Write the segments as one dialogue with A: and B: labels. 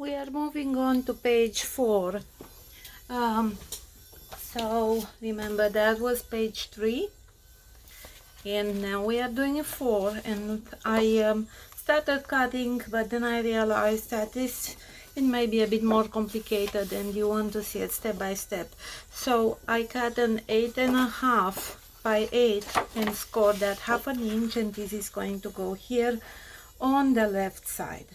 A: we are moving on to page 4. So remember that was page 3, and now we are doing a 4, and I started cutting, but then I realized that it may be a bit more complicated and you want to see it step by step. So I cut an 8.5 by 8 and scored that 1/2 inch, and this is going to go here on the left side.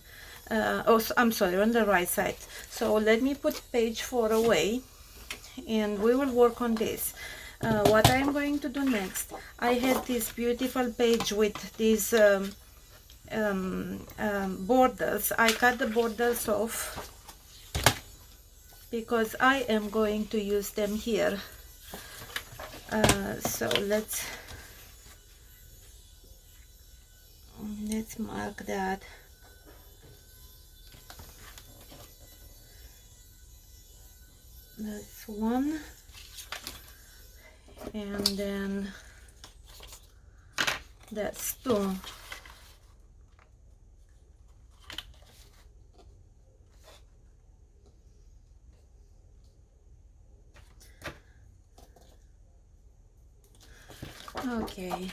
A: I'm sorry, on the right side. So let me put page 4 away and we will work on this. What I'm going to do next, I had this beautiful page with these borders. I cut the borders off because I am going to use them here. So let's mark that. That's 1, and then that's 2. Okay.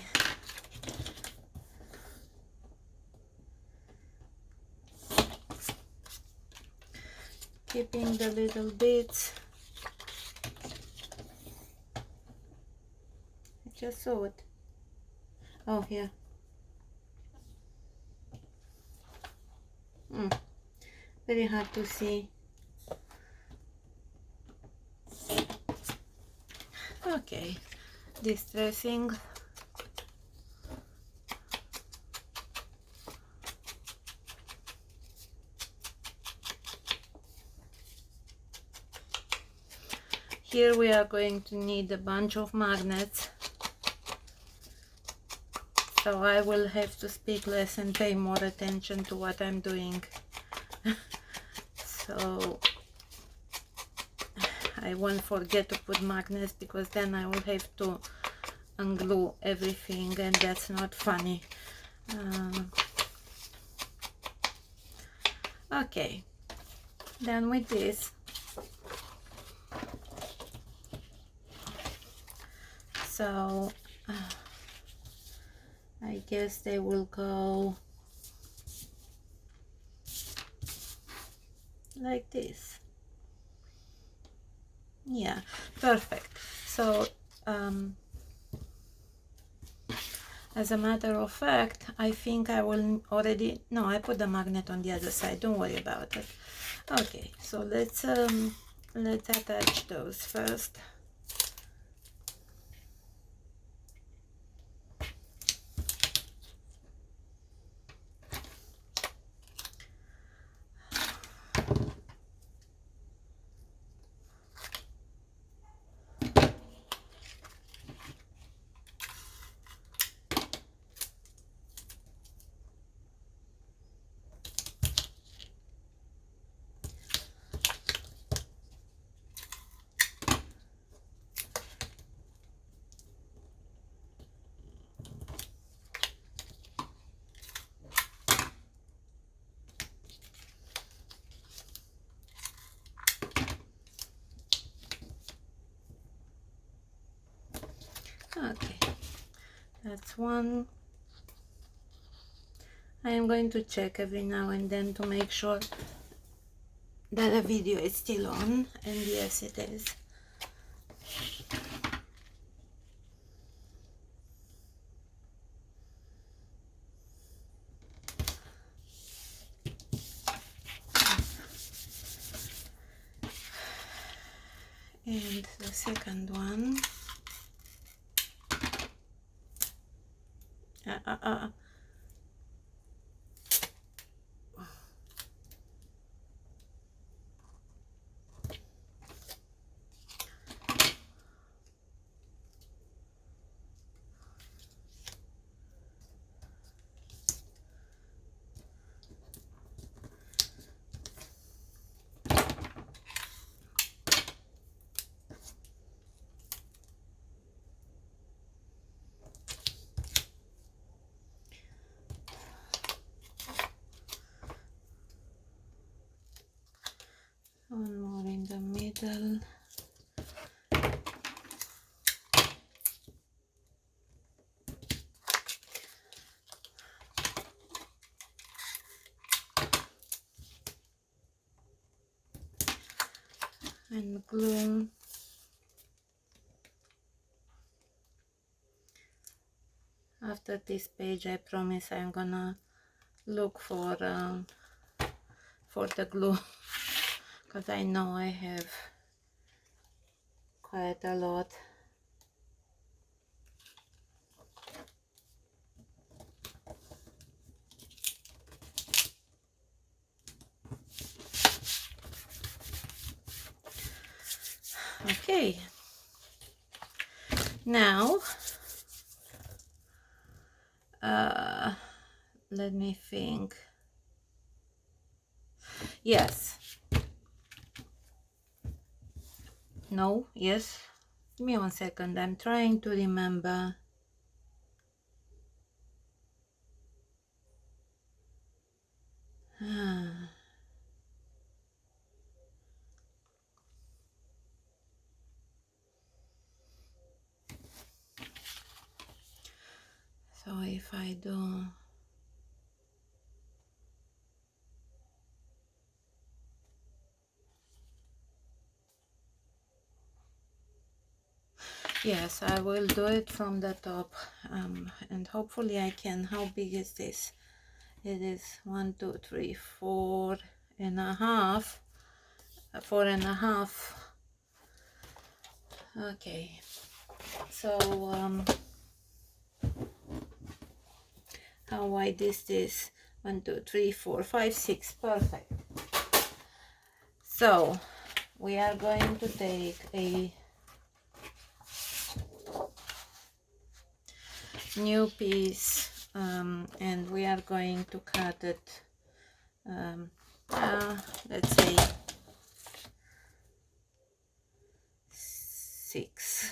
A: Keeping the little bits. I just saw it. Oh, here. Very hard to see. Okay. Distressing. Here we are going to need a bunch of magnets, so I will have to speak less and pay more attention to what I'm doing. So I won't forget to put magnets, because then I will have to unglue everything, and that's not funny. Okay, done with this. So I guess they will go like this. Yeah, perfect. So as a matter of fact, I think I will already, no, I put the magnet on the other side, don't worry about it. Okay, so let's attach those first. Okay, that's one. I am going to check every now and then to make sure that the video is still on, and yes, it is. And the second one. One more in the middle. And glue. After this page, I promise I'm gonna look for the glue because I know I have quite a lot. Okay, now let me think. Yes, no, yes, give me 1 second, I'm trying to remember. So if I do, yes, I will do it from the top, and hopefully I can. How big is this? It is 1, 2, 3, 4.5, 4.5. Okay, so how wide is this? 1, 2, 3, 4, 5, 6. Perfect. So we are going to take a new piece, and we are going to cut it, let's say 6.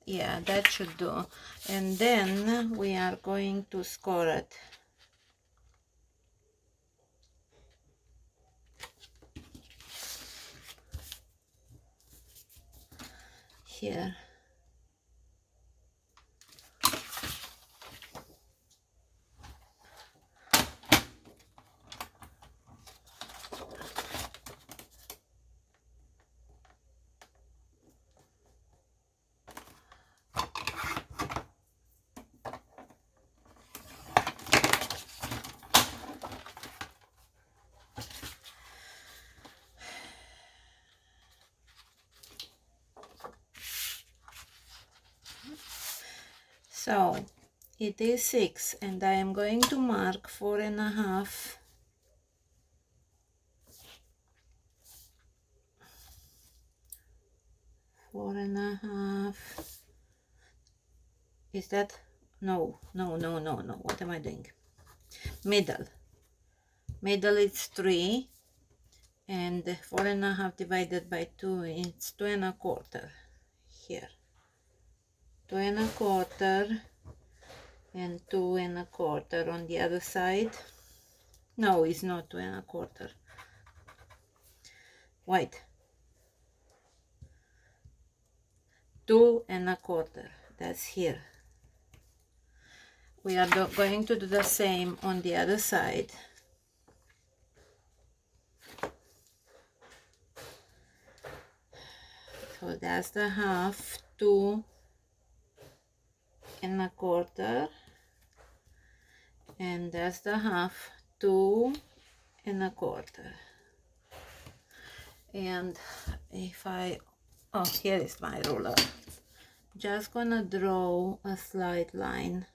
A: Yeah, that should do. And then we are going to score it. Here. So it is 6, and I am going to mark 4.5. Four and a half. Is that? No. What am I doing? Middle. Middle is 3, and 4.5 divided by 2, it's 2.25. Here. 2.25 and 2.25 on the other side. No, it's not 2.25. White. 2.25. That's here. We are going to do the same on the other side. So that's the half, 2.25, and that's the half, 2.25. And if I, oh, here is my ruler. Just gonna draw a slight line.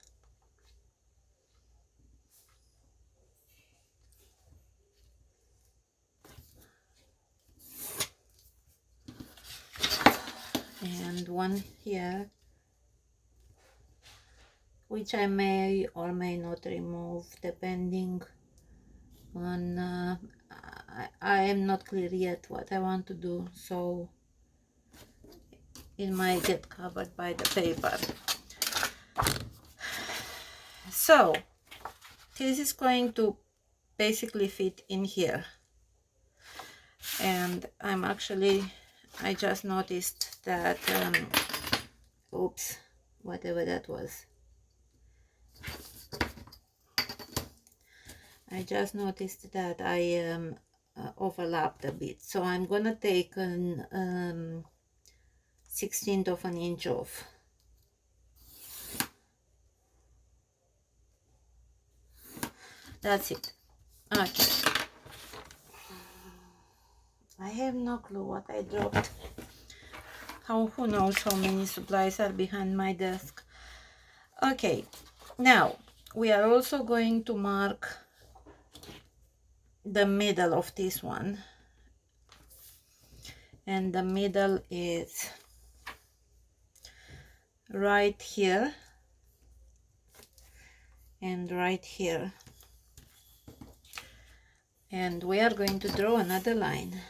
A: And one here, which I may or may not remove depending on, I am not clear yet what I want to do, so it might get covered by the paper. So this is going to basically fit in here, and I just noticed that oops, whatever that was, I just noticed that I overlapped a bit, so I'm gonna take an 1/16 of an inch off. That's it. Okay, I have no clue what I dropped. Who knows how many supplies are behind my desk. Okay, now we are also going to mark the middle of this one, and the middle is right here and right here, and we are going to draw another line.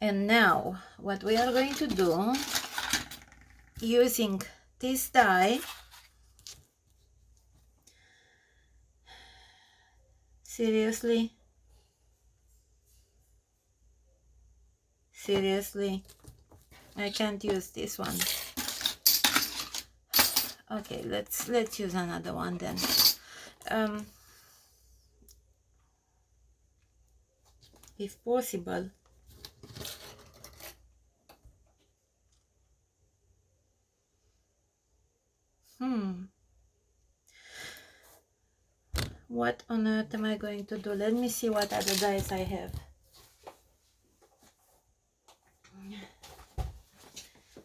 A: And now what we are going to do, using this die, seriously, I can't use this one. Okay, let's use another one then. If possible. What on earth am I going to do? Let me see what other dies I have.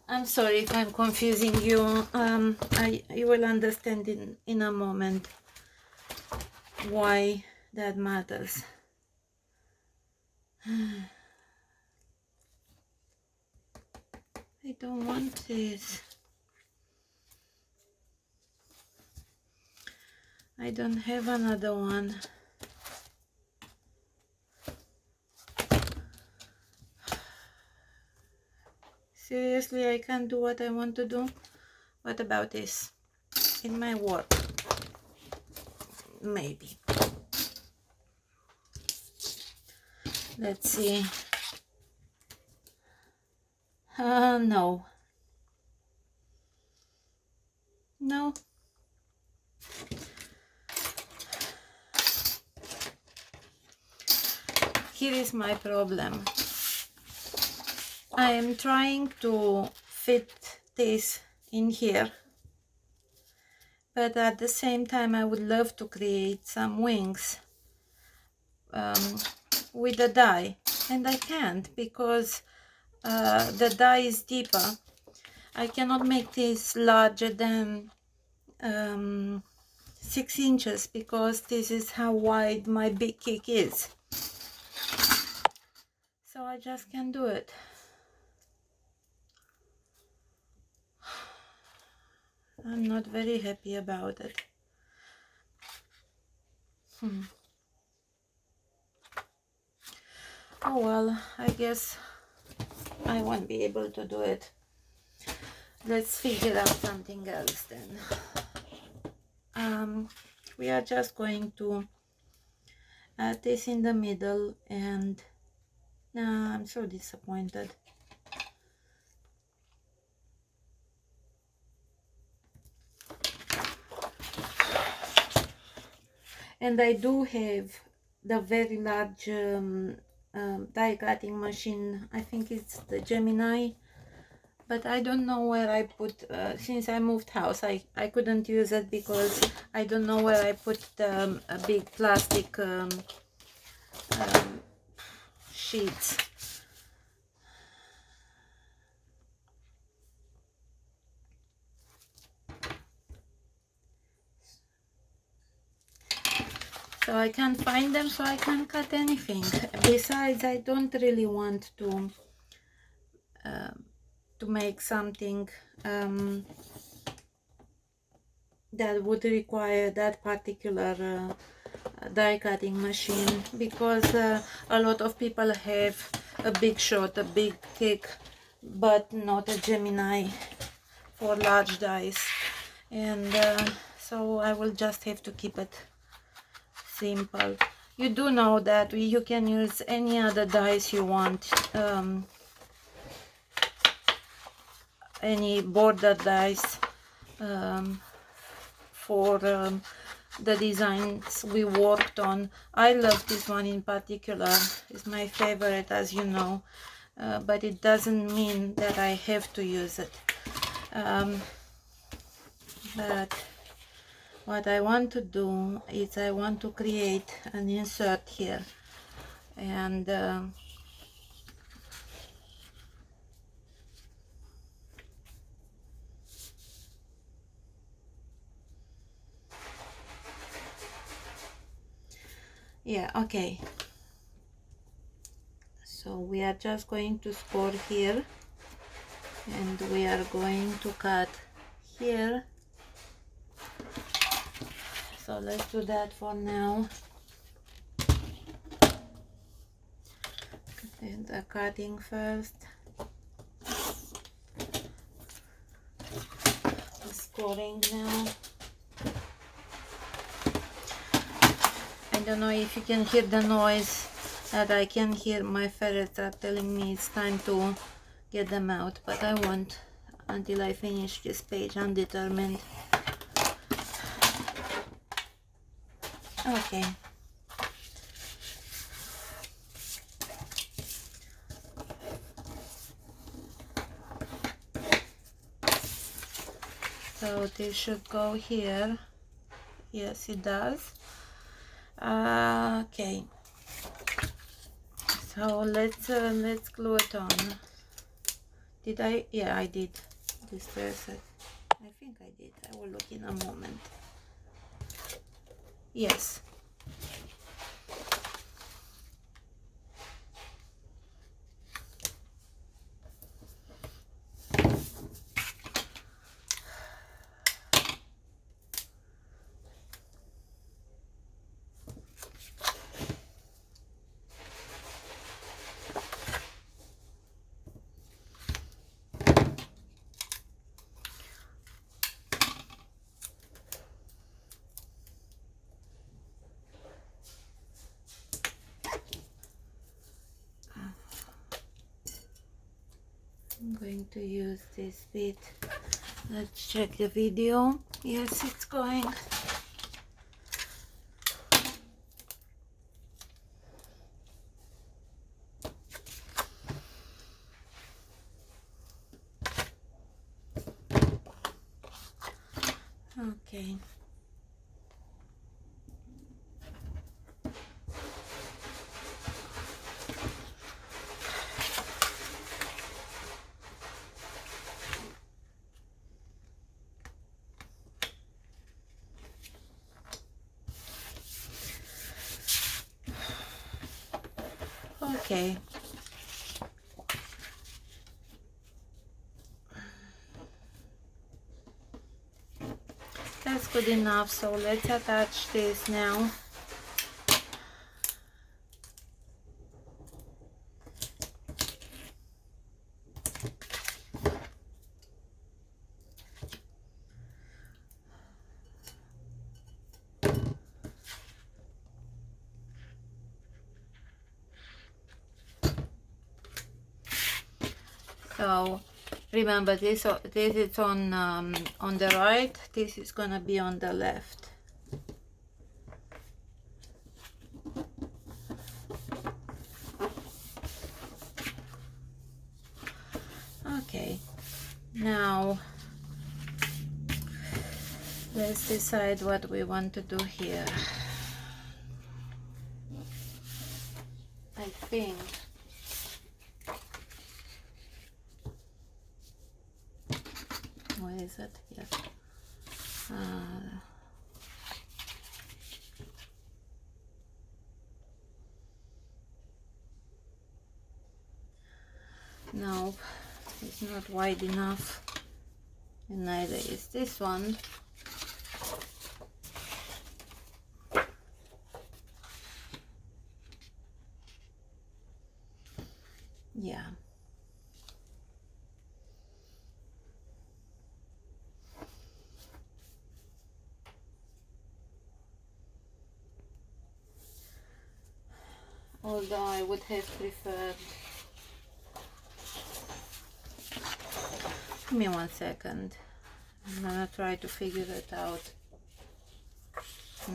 A: I'm sorry if I'm confusing you. You will understand in a moment why that matters. I don't want this. I don't have another one. Seriously, I can't do what I want to do. What about this? It might work. Maybe. Let's see. No. No. Here is my problem. I am trying to fit this in here, but at the same time I would love to create some wings with the die, and I can't because the die is deeper. I cannot make this larger than 6 inches because this is how wide my big kick is. So I just can't do it. I'm not very happy about it. Oh well, I guess I won't be able to do it. Let's figure out something else then. We are just going to add this in the middle, and I'm so disappointed. And I do have the very large die cutting machine. I think it's the Gemini, but I don't know where I put, since I moved house, I couldn't use it because I don't know where I put the big plastic sheets. So I can't find them, so I can't cut anything. Besides, I don't really want to make something that would require that particular die cutting machine, because a lot of people have a big shot, a big thick, but not a Gemini for large dies, and so I will just have to keep it simple. You do know that you can use any other dies you want, any border dies, for the designs we worked on. I love this one in particular. It's my favorite, as you know, but it doesn't mean that I have to use it. But what I want to do is I want to create an insert here, and yeah, okay, so we are just going to score here, and we are going to cut here. So let's do that for now. And the cutting first, the scoring now. I don't know if you can hear the noise that I can hear. My ferrets are telling me it's time to get them out, but I won't until I finish this page undetermined. Okay. So this should go here. Yes, it does. Okay. So let's glue it on. Did I? Yeah, I did. Disperse it. I think I did. I will look in a moment. Yes. I'm going to use this bit. Let's check the video. Yes, it's going. Okay. Okay. That's good enough. So let's attach this now. So remember, this is on the right. This is gonna be on the left. Okay. Now let's decide what we want to do here. I think where is it? Yes. No, it's not wide enough, and neither is this one. Yeah. Although I would have preferred, give me 1 second, I'm gonna try to figure it out.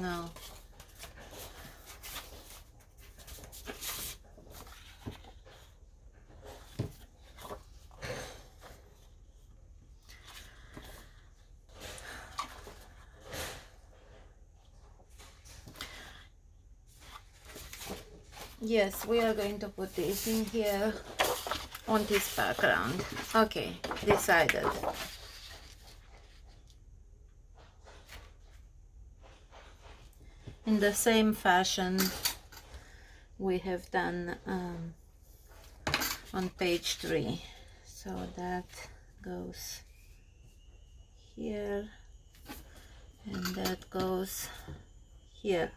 A: No. Yes, we are going to put this in here on this background. Okay, decided. In the same fashion we have done on page 3. So that goes here and that goes here.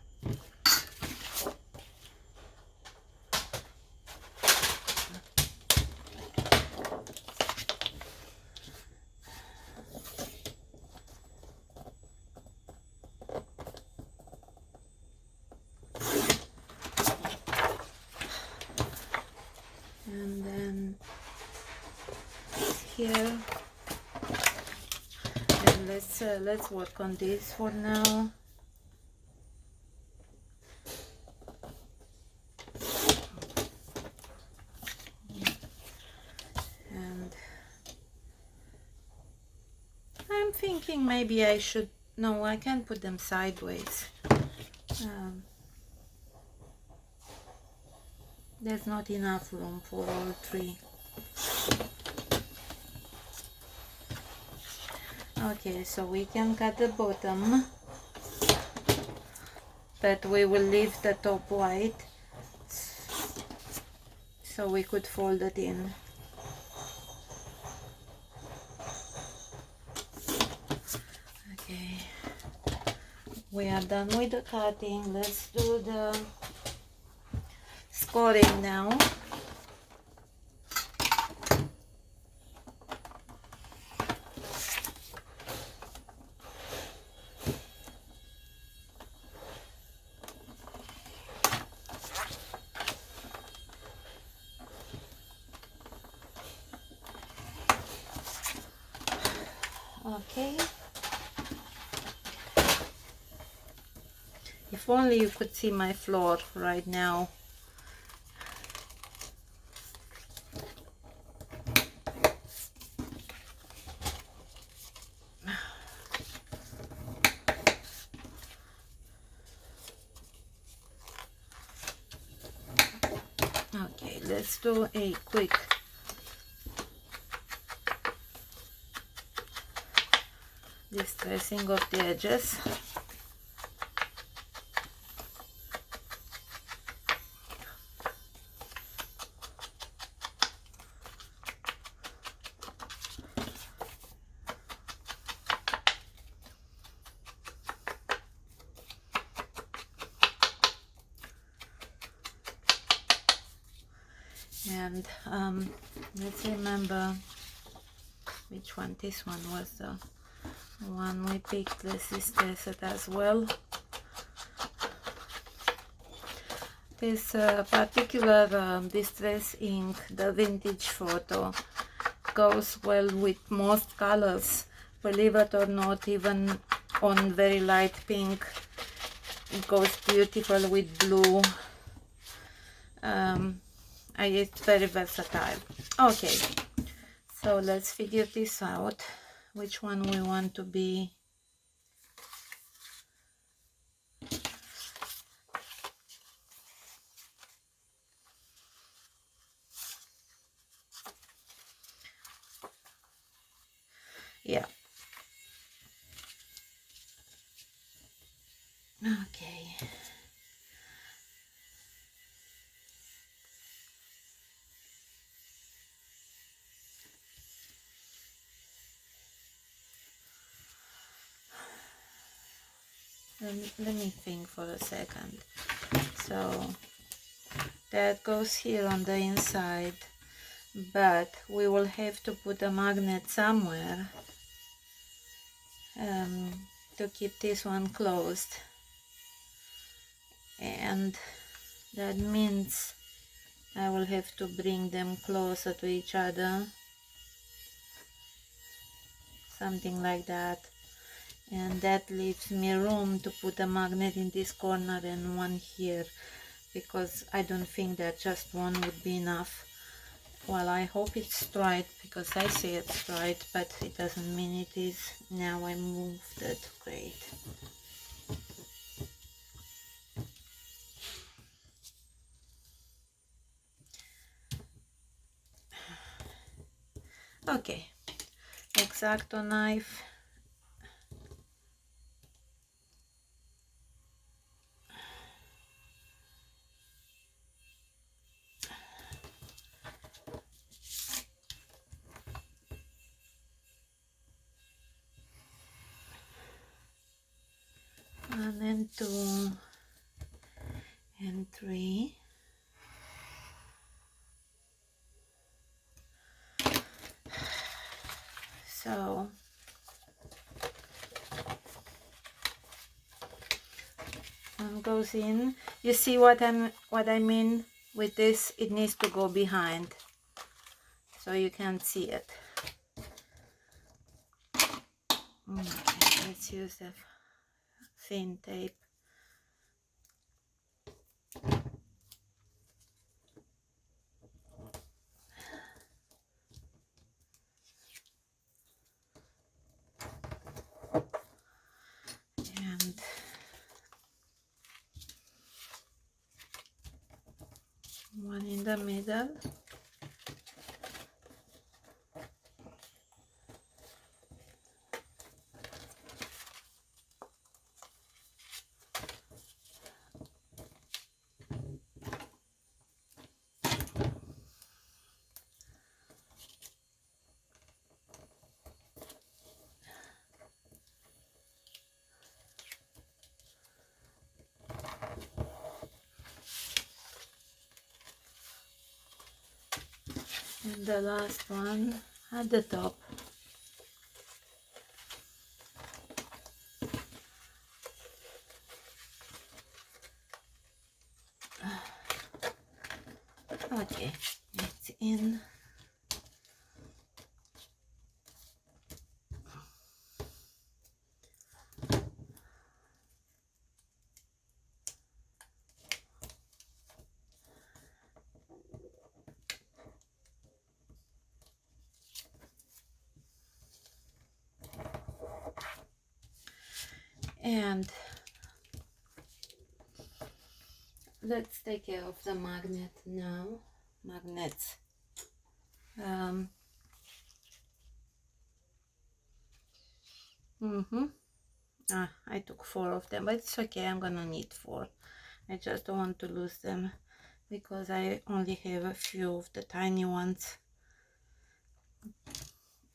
A: And then here, and let's work on this for now. And I'm thinking maybe I should, no, I can put them sideways. There's not enough room for all 3. Okay, so we can cut the bottom, but we will leave the top white so we could fold it in. Okay, we are done with the cutting. Let's do the scoring now. Okay, if only you could see my floor right now. Okay, let's do a quick distressing of the edges. And let's remember which one. This one was the one we picked. Let's distress it as well. This particular distress ink, the vintage photo, goes well with most colors, believe it or not. Even on very light pink, it goes beautiful with blue. It's very versatile. Okay, so let's figure this out, which one we want to be. Yeah. Okay. Let me think for a second. So that goes here on the inside. but we will have to put a magnet somewhere to keep this one closed, and that means I will have to bring them closer to each other, something like that, and that leaves me room to put a magnet in this corner and one here, because I don't think that just one would be enough. Well, I hope it's straight, because I say it's straight, but it doesn't mean it is. Now I moved it. Great. Okay, X-Acto knife. One and two and three. So one goes in. You see what I mean with this? It needs to go behind, so you can't see it. Okay, let's use the thin tape. And one in the middle. And the last one at the top. Okay, it's in. And let's take care of the magnet now. Magnets. I took 4 of them, but it's okay. I'm gonna need 4. I just don't want to lose them because I only have a few of the tiny ones.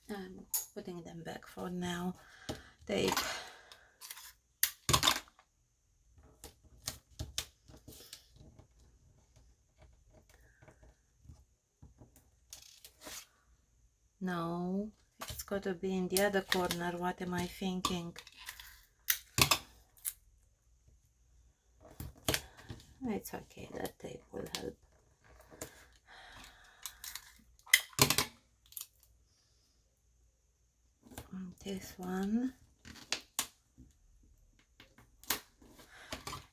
A: I'm putting them back for now. Tape. No, it's got to be in the other corner. What am I thinking? It's okay, that tape will help. This one.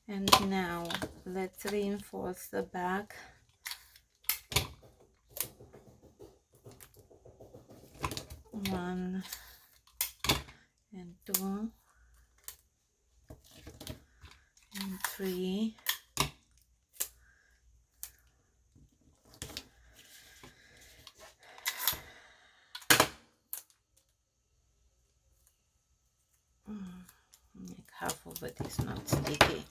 A: And now let's reinforce the back. One and two and three. Like half of it is not sticky.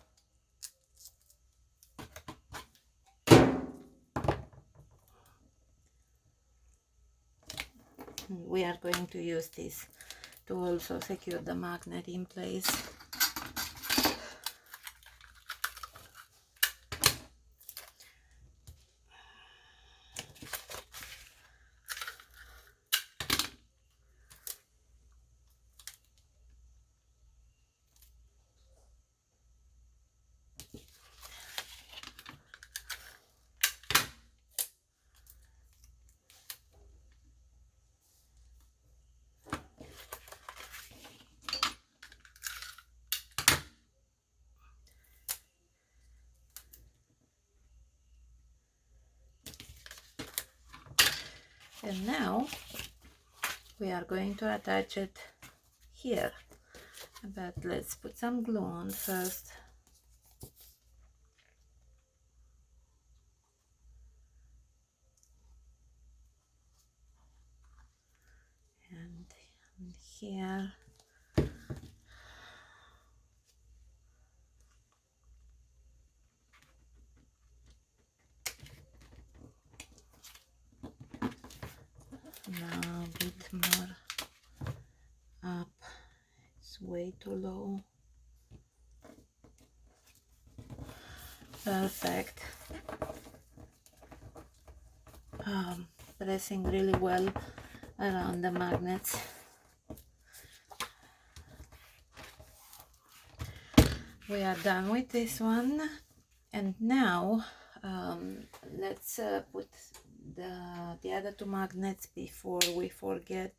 A: We are going to use this to also secure the magnet in place. And now we are going to attach it here, but let's put some glue on first. And here. Now a bit more up, it's way too low. Perfect. Pressing really well around the magnets. We are done with this one, and now let's put the other two magnets before we forget.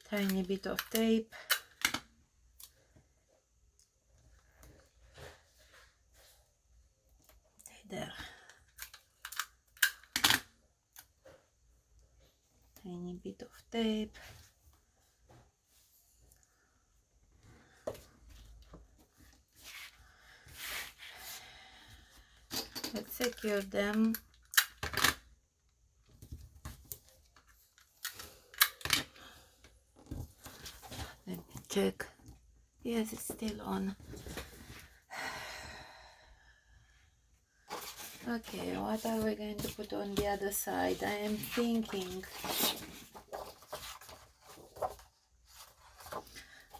A: Tiny bit of tape. There. Tiny bit of tape. Let's secure them. Let me check. Yes, it's still on. Okay, what are we going to put on the other side? I am thinking.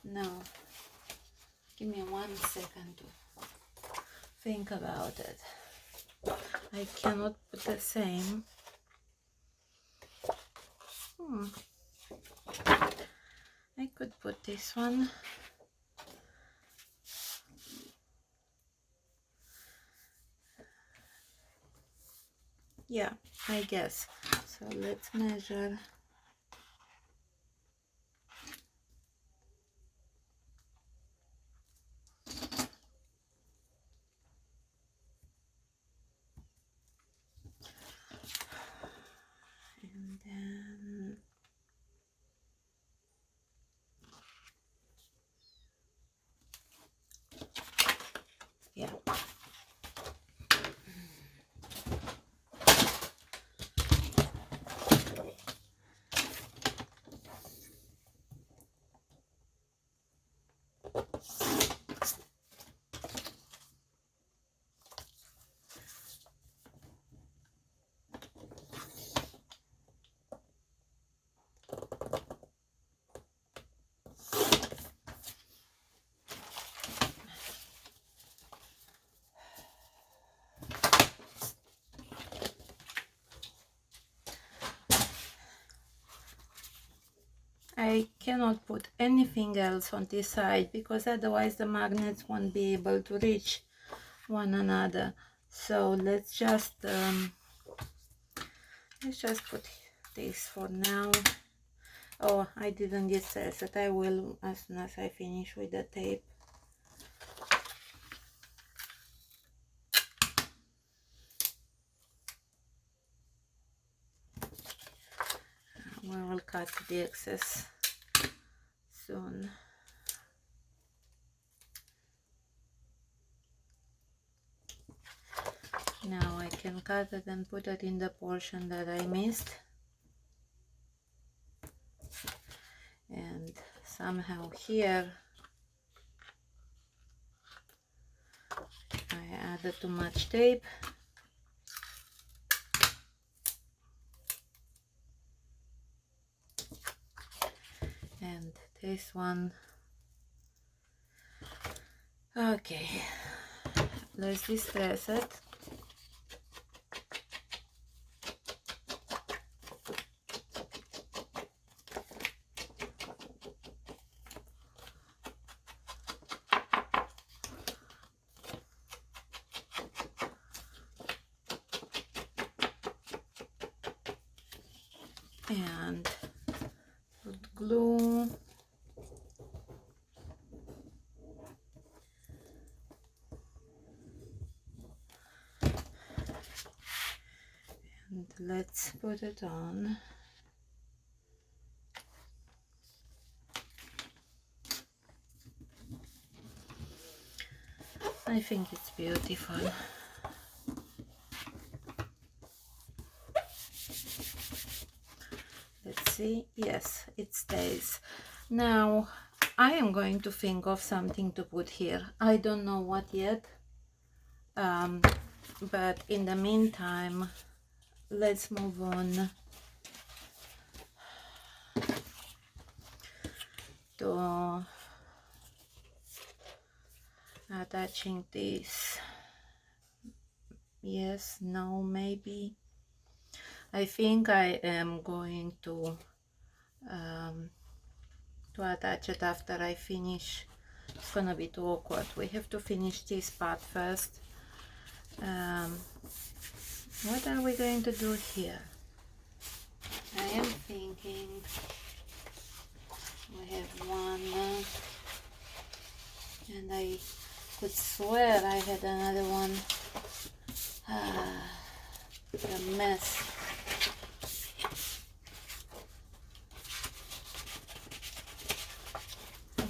A: No. Give me 1 second to think about it. I cannot put the same. I could put this one. Yeah, I guess. So let's measure. And then yeah. I cannot put anything else on this side because otherwise the magnets won't be able to reach one another. So let's just put this for now. Oh, I didn't yet say that. I will as soon as I finish with the tape. We will cut the excess soon. Now I can cut it and put it in the portion that I missed. And somehow here I added too much tape. And this one. Okay, let's distress it. And put glue. let's put it on. I think it's beautiful. Let's see. Yes, it stays. Now I am going to think of something to put here. I don't know what yet, but in the meantime, let's move on to attaching this. Yes, no, maybe. I think I am going to attach it after I finish. It's gonna be too awkward. We have to finish this part first. What are we going to do here? I am thinking we have one, and I could swear I had another one. A mess.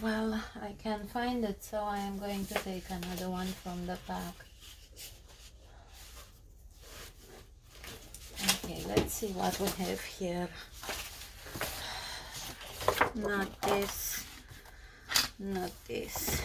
A: Well, I can't find it, so I am going to take another one from the pack. Okay, let's see what we have here. Not this, not this.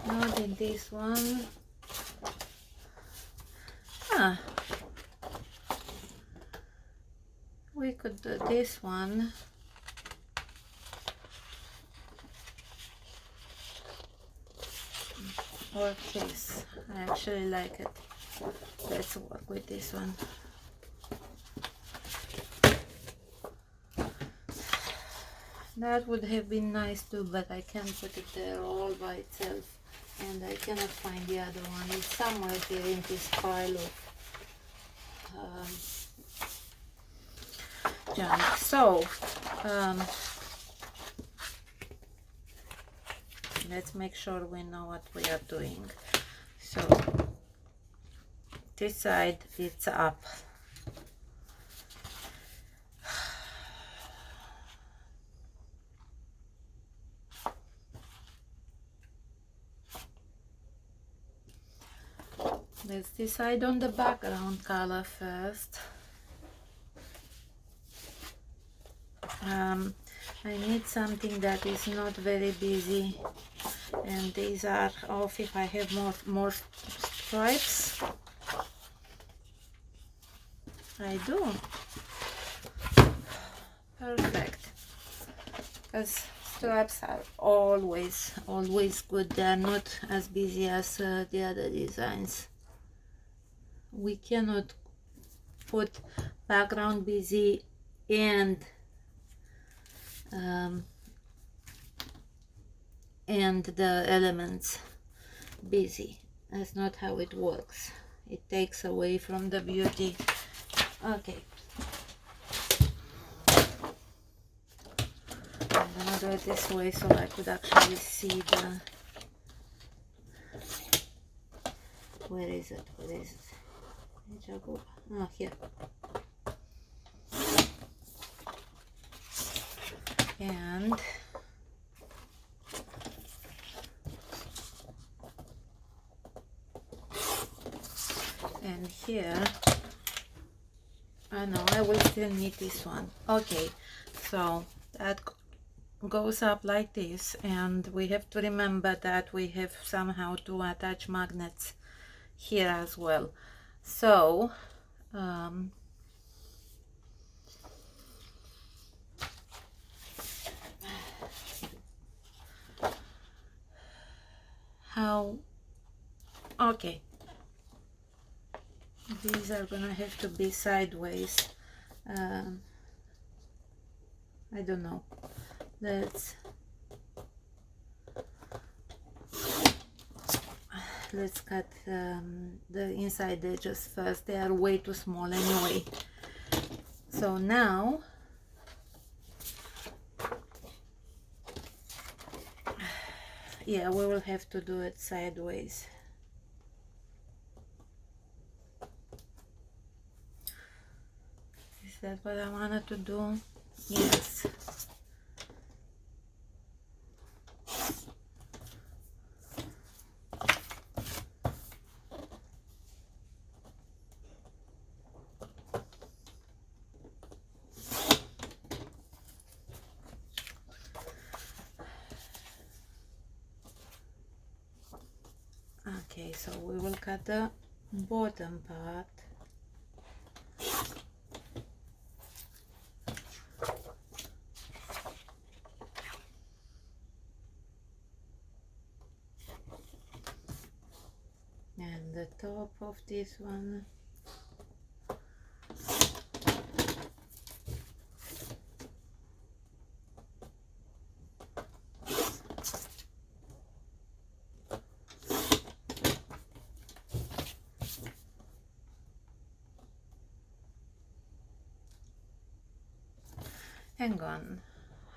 A: Not in this one. We could do this one. Or this. I actually like it. Let's work with this one. That would have been nice too, but I can't put it there all by itself, and I cannot find the other one. It's somewhere here in this pile of junk. So let's make sure we know what we are doing. So this side, it's up. Let's decide on the background color first. I need something that is not very busy, and these are off if I have more stripes. I do. Perfect. Because stripes are always good. They are not as busy as the other designs. We cannot put background busy and the elements busy. That's not how it works. It takes away from the beauty. Okay. I'm gonna do it this way so I could actually see the... Where is it? Where is it? Oh, here. And here, I know I will still need this one. Okay, so that goes up like this, and we have to remember that we have somehow to attach magnets here as well. So okay, these are gonna have to be sideways. I don't know. Let's cut the inside edges first. They are way too small anyway. So now yeah, we will have to do it sideways. Is that what I wanted to do? Yes. Okay, so we will cut the bottom part. And the top of this one. Hang on,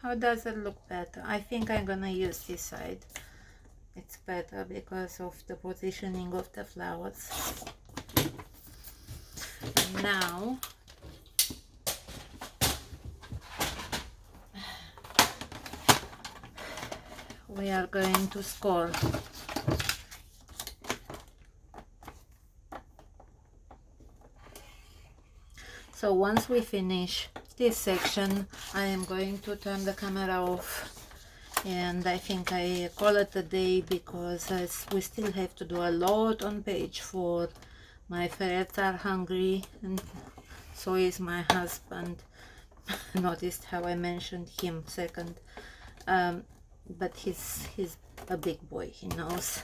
A: how does it look better? I think I'm gonna use this side. It's better because of the positioning of the flowers. And now we are going to score. So once we finish this section, I am going to turn the camera off, and I think I call it a day because we still have to do a lot on page 4. My ferrets are hungry and so is my husband. Noticed how I mentioned him second, but he's a big boy. He knows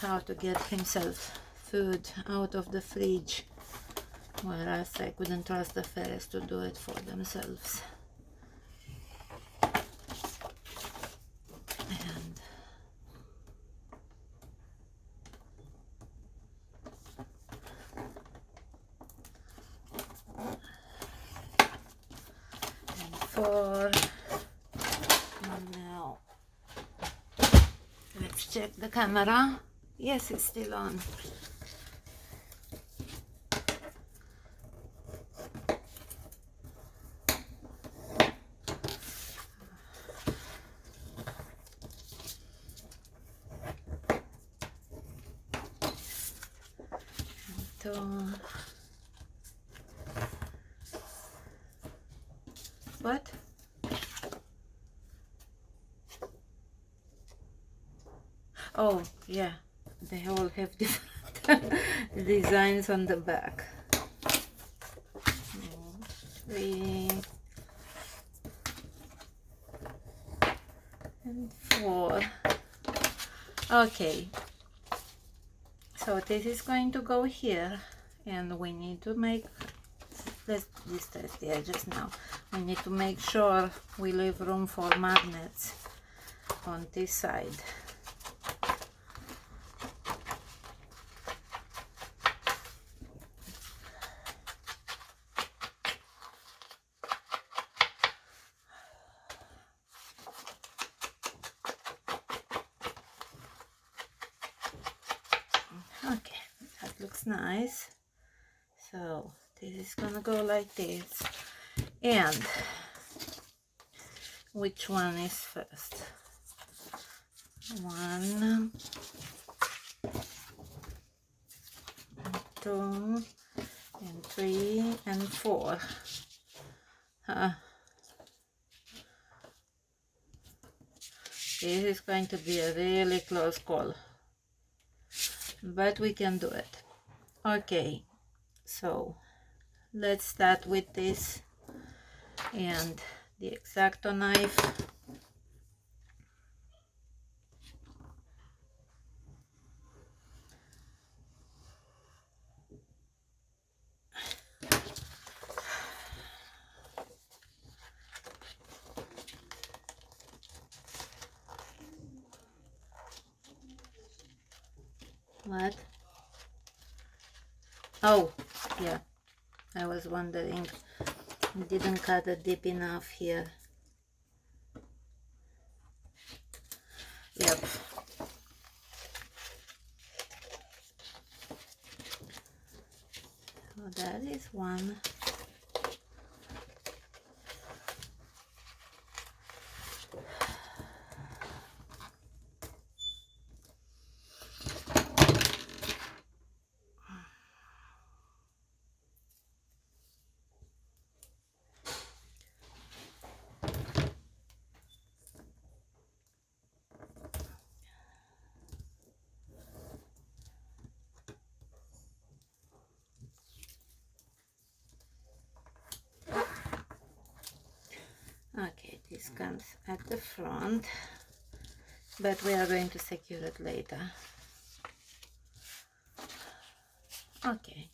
A: how to get himself food out of the fridge, whereas I couldn't trust the ferrets to do it for themselves. And 4. Now let's check the camera. Yes, it's still on. What? Oh yeah, they all have different designs on the back. 3 and 4. Okay, so this is going to go here, and we need to make, let's test the edges now. We need to make sure we leave room for magnets on this side. Okay, that looks nice. So this is gonna go like this. And which one is first? 1, 2, and 3, and 4. This is going to be a really close call, but we can do it. Okay, so let's start with this and the X-Acto knife. What? Oh, yeah. I was wondering, didn't cut it deep enough here. Yep. So that is one. Okay, this comes at the front, but we are going to secure it later. Okay,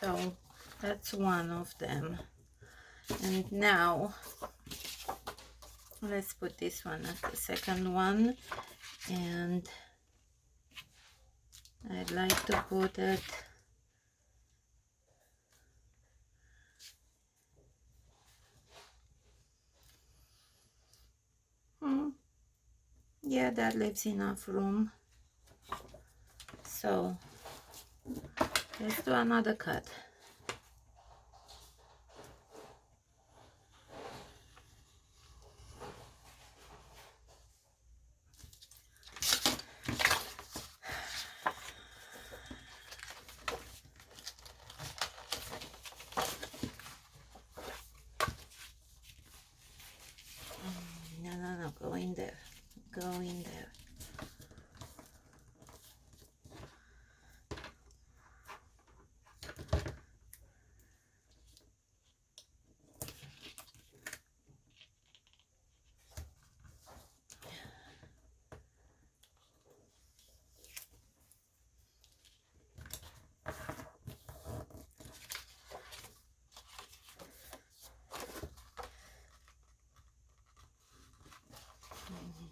A: so that's one of them. And now let's put this one as the second one, and I'd like to put it yeah, that leaves enough room. So let's do another cut. No, go in there. Go in there.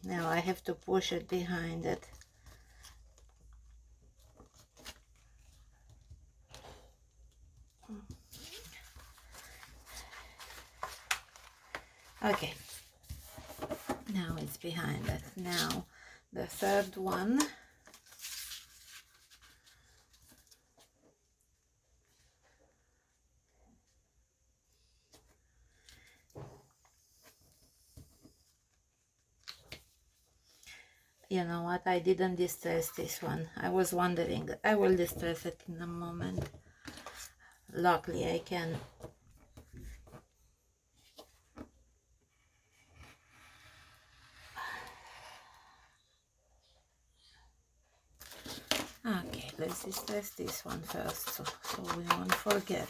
A: Now I have to push it behind it. Okay, now it's behind it. Now the third one. You know what, I didn't distress this one. I was wondering. I will distress it in a moment. Luckily I can. Okay, let's distress this one first, so we won't forget.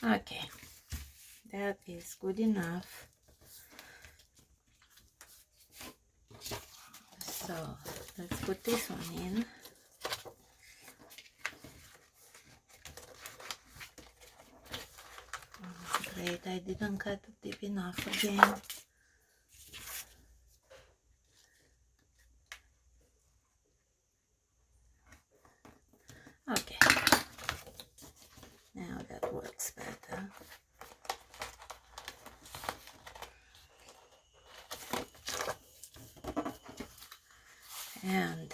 A: Okay, that is good enough. So let's put this one in. Great, I didn't cut it deep enough again. Okay, now that works better. And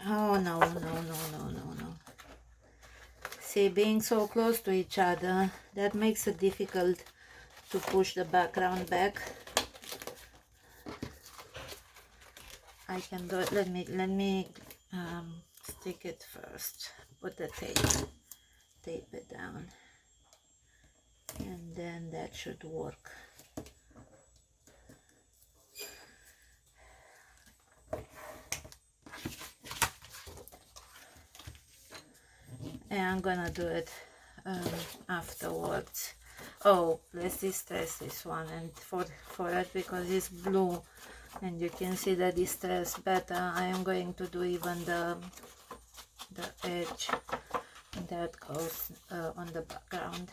A: oh no. See, being so close to each other, that makes it difficult to push the background back. I can do it. Let me stick it first. Put the tape it down, and then that should work. I'm gonna do it afterwards. Oh, let's distress this one, and for it, because it's blue and you can see the distress better, I am going to do even the edge that goes on the background.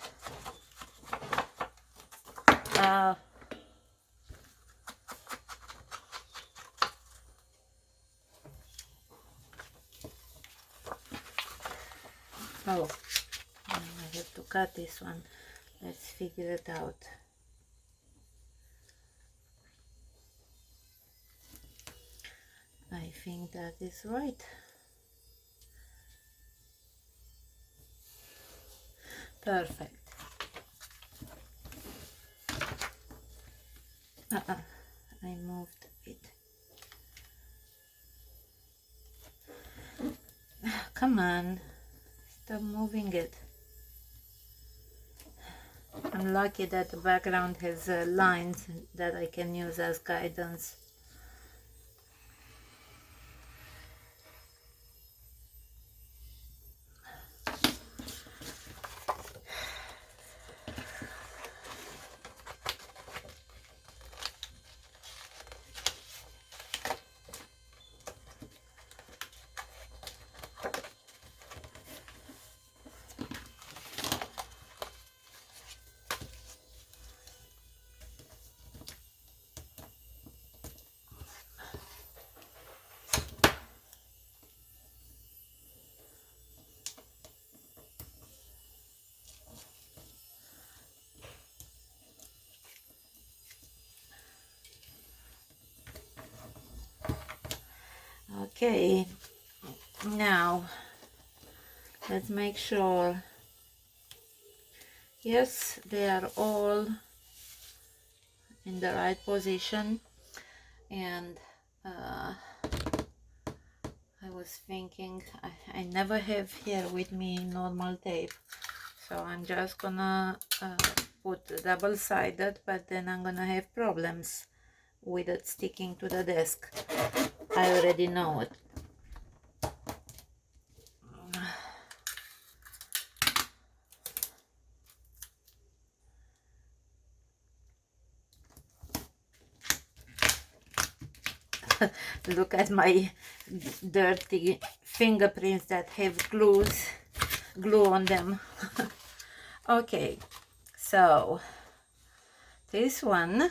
A: Oh, I have to cut this one. Let's figure it out. I think that is right. Perfect. I moved it. Come on, stop moving it. I'm lucky that the background has lines that I can use as guidance. Okay, now let's make sure, yes, they are all in the right position. And I was thinking, I never have here with me normal tape, so I'm just gonna put double-sided, but then I'm gonna have problems with it sticking to the desk. I already know it. Look at my dirty fingerprints that have glue on them. Okay, so this one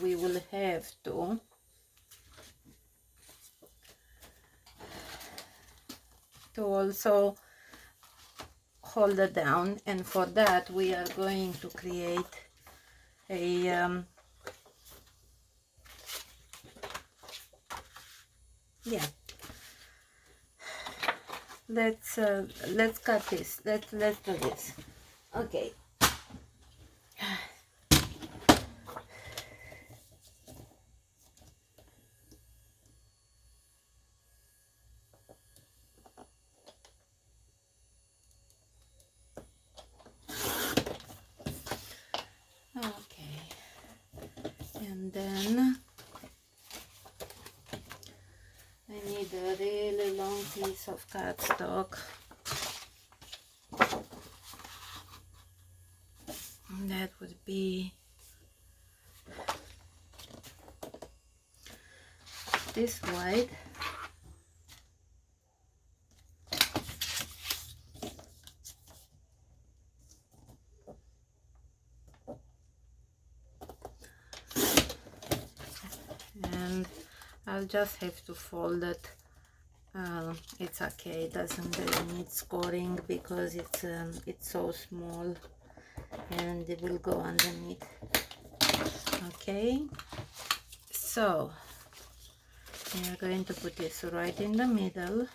A: we will have to also hold it down, and for that we are going to create a yeah, let's cut this. Let's do this. Okay. Okay, and then I need a really long piece of cardstock. That would be this white. And I'll just have to fold it. It's okay, it doesn't really need scoring because it's so small, and it will go underneath. Okay, so we are going to put this right in the middle.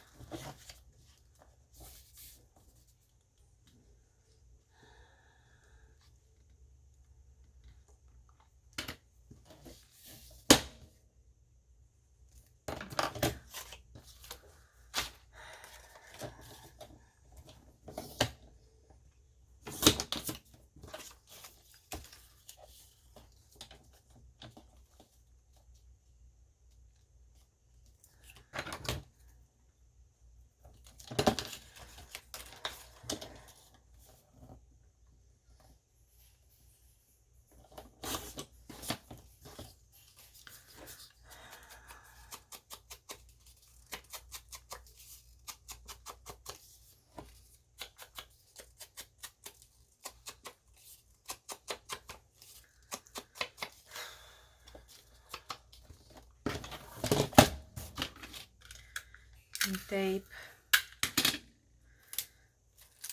A: tape.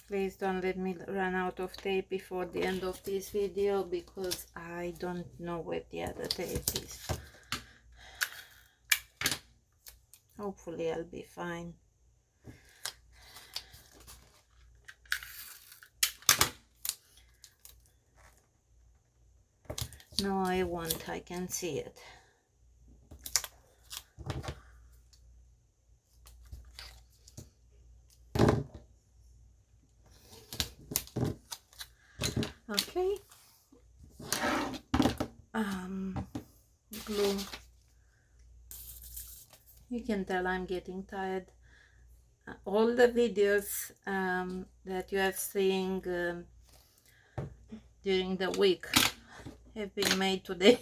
A: Please don't let me run out of tape before the end of this video, because I don't know where the other tape is. Hopefully I'll be fine. No, I won't. I can see it. Okay. Glue. You can tell I'm getting tired. All the videos that you are seeing during the week have been made today.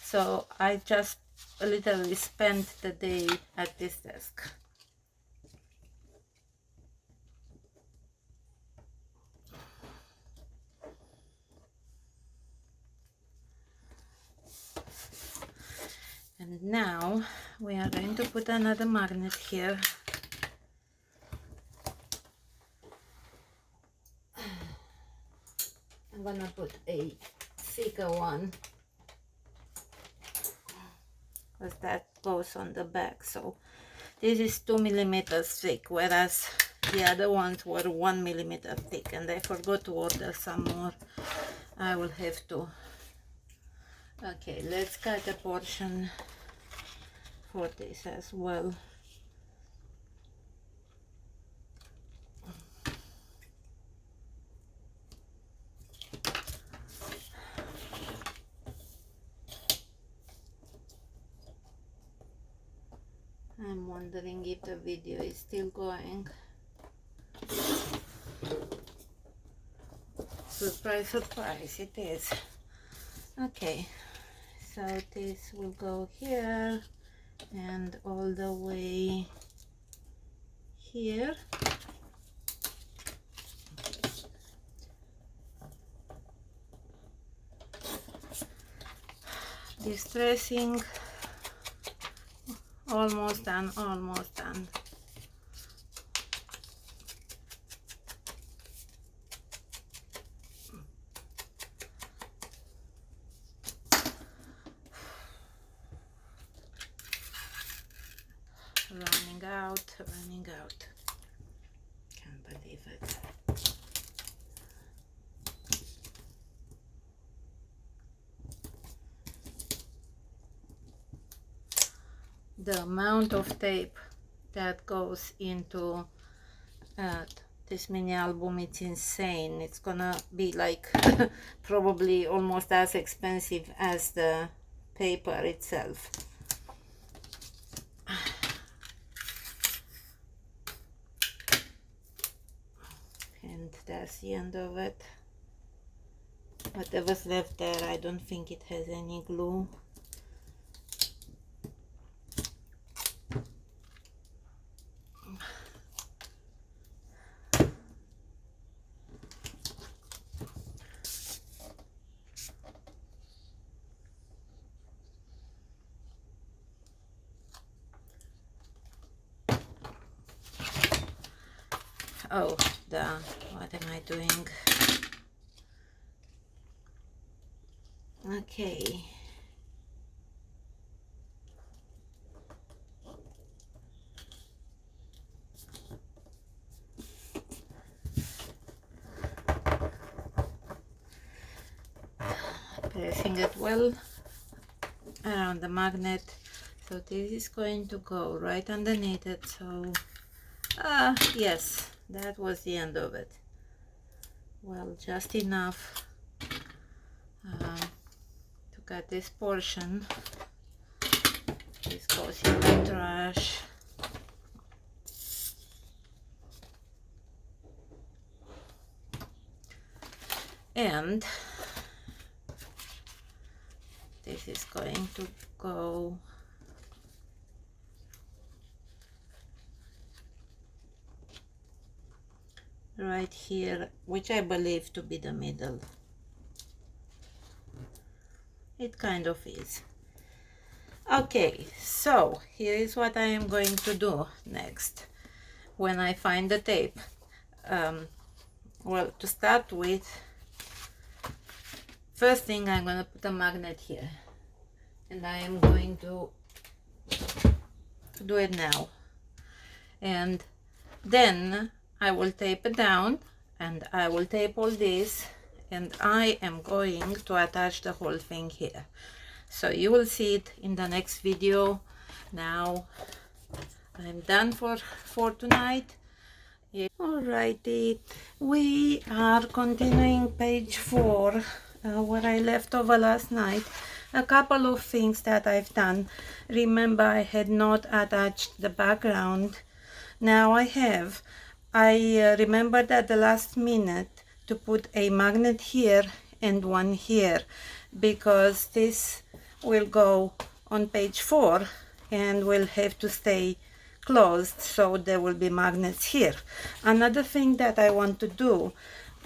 A: So I just literally spent the day at this desk. And now we are going to put another magnet here. I'm gonna put a thicker one, because that goes on the back. So this is 2 millimeters thick, whereas the other ones were 1 millimeter thick, and I forgot to order some more. I will have to. Okay, let's cut a portion for this as well. I'm wondering if the video is still going. Surprise, surprise, it is. Okay, so this will go here and all the way here. Distressing. Almost done, almost done. Running out, running out. Can't believe it. The amount of tape that goes into this mini album, it's insane. It's gonna be like probably almost as expensive as the paper itself. And that's the end of it. Whatever's left there, I don't think it has any glue. Oh, what am I doing? Okay. Pressing it well around the magnet. So this is going to go right underneath it. So, yes, that was the end of it. Well, just enough to cut this portion. This goes in the trash. And this is going to go right here, which I believe to be the middle. It kind of is. Okay, so here is what I am going to do next when I find the tape. Well, to start with, first thing I'm going to put a magnet here, and I am going to do it now, and then I will tape it down, and I will tape all this, and I am going to attach the whole thing here. So you will see it in the next video. Now I'm done for tonight. Alrighty, we are continuing page 4, where I left over last night. A couple of things that I've done. Remember, I had not attached the background. Now I have. I remembered at the last minute to put a magnet here and one here, because this will go on page 4 and will have to stay closed, so there will be magnets here. Another thing that I want to do,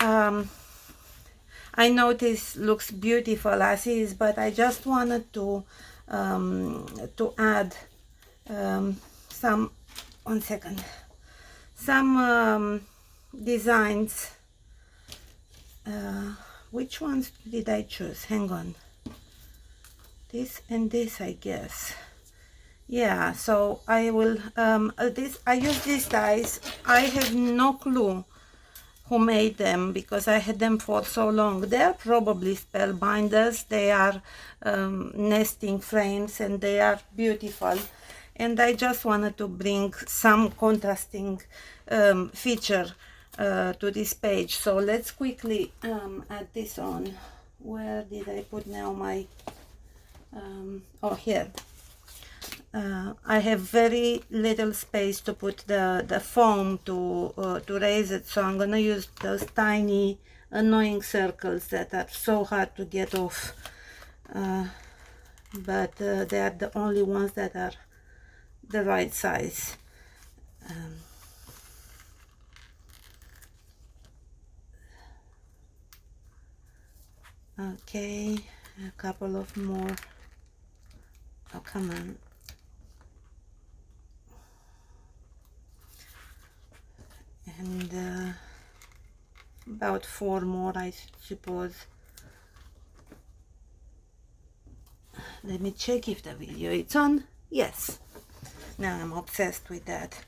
A: I know this looks beautiful as is, but I just wanted to add some, one second, some designs. Which ones did I choose? Hang on. This and this, I guess. Yeah, so I will I use these dies. I have no clue who made them, because I had them for so long. They are probably spellbinders. They are nesting frames, and they are beautiful, and I just wanted to bring some contrasting feature to this page. So let's quickly add this on. Where did I put now my oh, here. I have very little space to put the foam to raise it, so I'm gonna use those tiny annoying circles that are so hard to get off, but they are the only ones that are the right size. Okay, a couple of more. Oh, come on. And about 4 more, I suppose. Let me check if the video is on. Yes. Now I'm obsessed with that.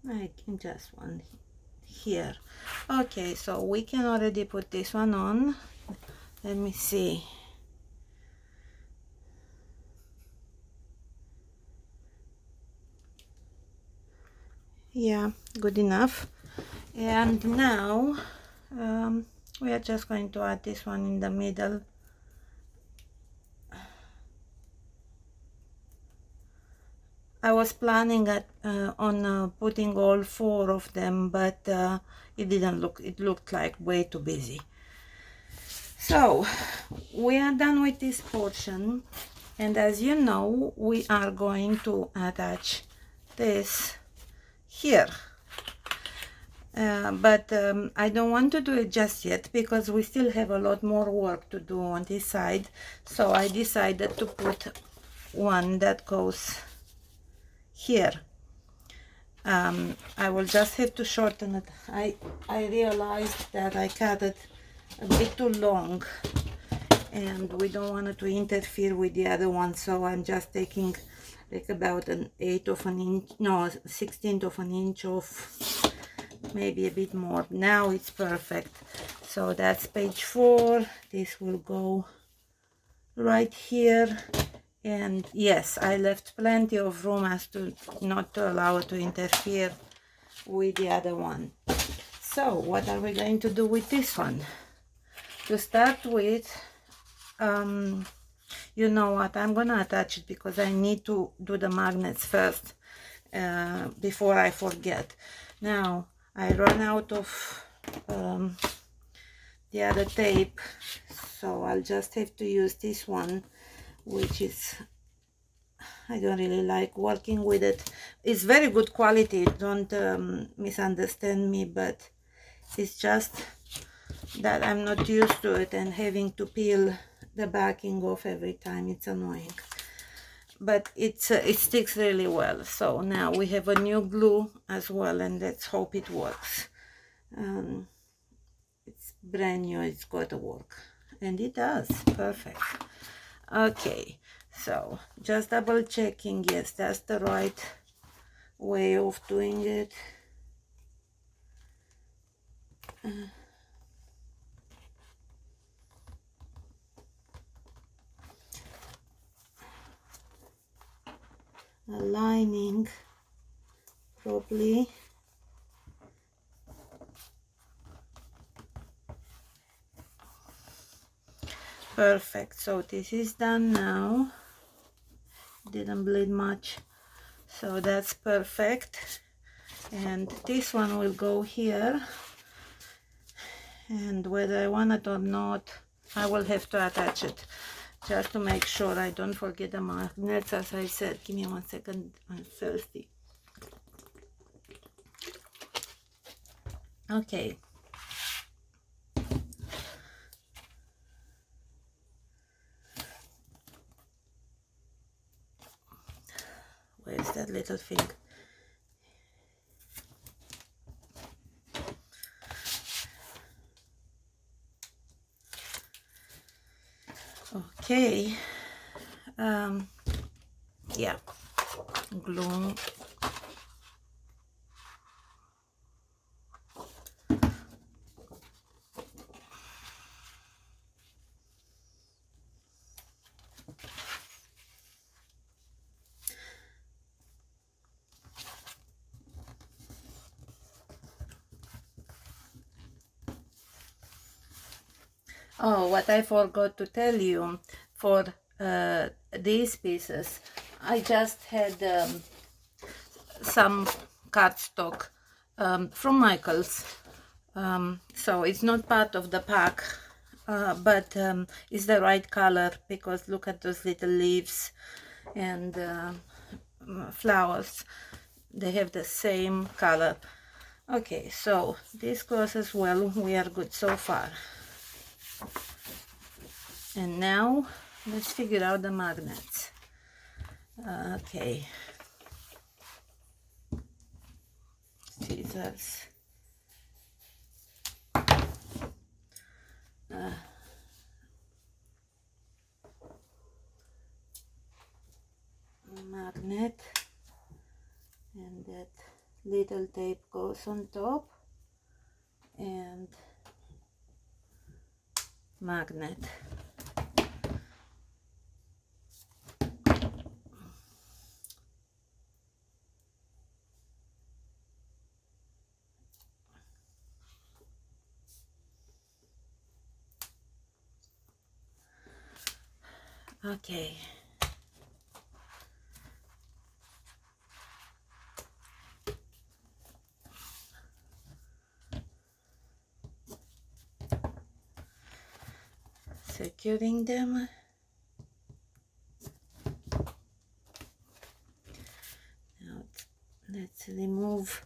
A: I can just one here. Okay, so we can already put this one on. Let me see. Yeah, good enough. And now we are just going to add this one in the middle. I was planning on putting all 4 of them, but it didn't look, it looked like way too busy. So we are done with this portion, and as you know, we are going to attach this here. But I don't want to do it just yet, because we still have a lot more work to do on this side. So I decided to put one that goes here. I will just have to shorten it. I realized that I cut it a bit too long, and we don't want it to interfere with the other one, so I'm just taking like about an 1/8 of an inch, no, 1/16 of an inch off, maybe a bit more. Now it's perfect. So that's page 4. This will go right here. And yes, I left plenty of room as to not to allow it to interfere with the other one. So what are we going to do with this one? To start with, you know what, I'm gonna attach it because I need to do the magnets first. before I forget. Now I run out of the other tape, so I'll just have to use this one, which is, I don't really like working with it. It's very good quality, don't misunderstand me, but it's just that I'm not used to it, and having to peel the backing off every time, it's annoying. But it sticks really well. So now we have a new glue as well, and let's hope it works. It's brand new, it's got to work, and it does. Perfect. Okay, so just double checking, yes, that's the right way of doing it. Aligning properly. Perfect. So this is done now. Didn't bleed much, so that's perfect. And this one will go here, and whether I want it or not, I will have to attach it just to make sure I don't forget the magnets. As I said, give me 1 second, I'm thirsty. Okay, where's that little thing? Okay, yeah, glue. Oh, what I forgot to tell you, for these pieces, I just had some cardstock from Michael's. So it's not part of the pack, but it's the right color, because look at those little leaves and flowers. They have the same color. Okay, so this goes as well. We are good so far. And now let's figure out the magnets. Okay, scissors. Magnet, and that little tape goes on top, and magnet. Okay, securing them. Now let's remove.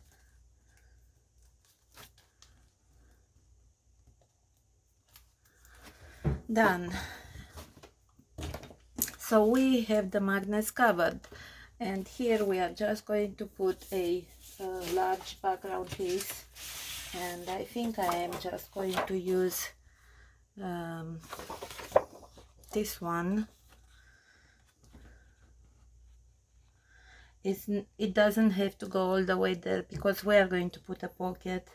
A: Done. So we have the magnets covered, and here we are just going to put a large background piece, and I think I am just going to use this one. It doesn't have to go all the way there, because we are going to put a pocket.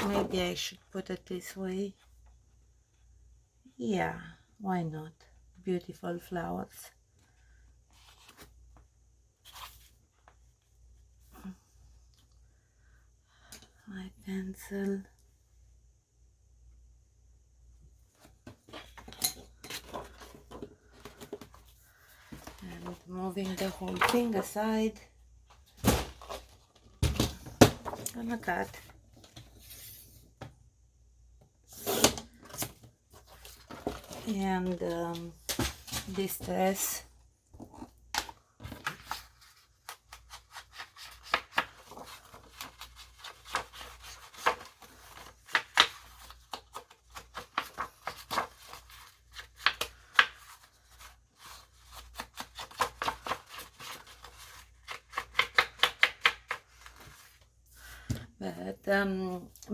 A: Maybe I should put it this way. Yeah, why not? Beautiful flowers. My pencil. moving the whole thing aside. Gonna cut. And distress. But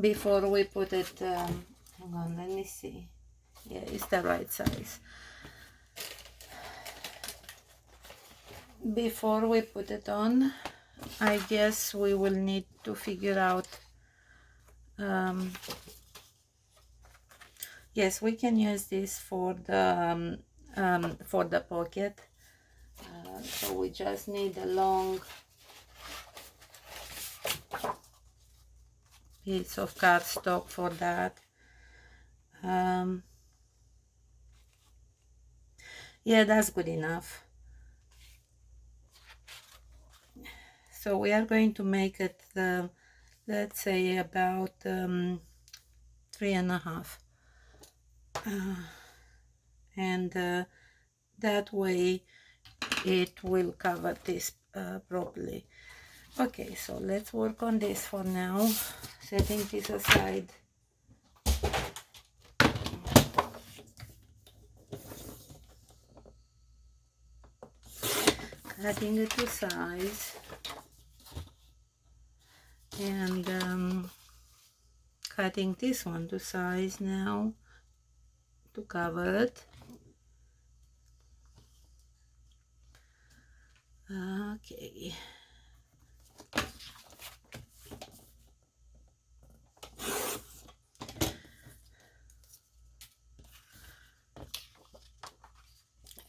A: before we put it, hang on, let me see. Yeah, it's the right size. Before we put it on, I guess we will need to figure out, yes, we can use this for the pocket. So we just need a long piece of cardstock for that. Yeah, that's good enough. So we are going to make it, let's say about 3.5, and that way it will cover this properly. Okay, so let's work on this for now, setting this aside. Cutting it to size, and cutting this one to size now to cover it. Okay.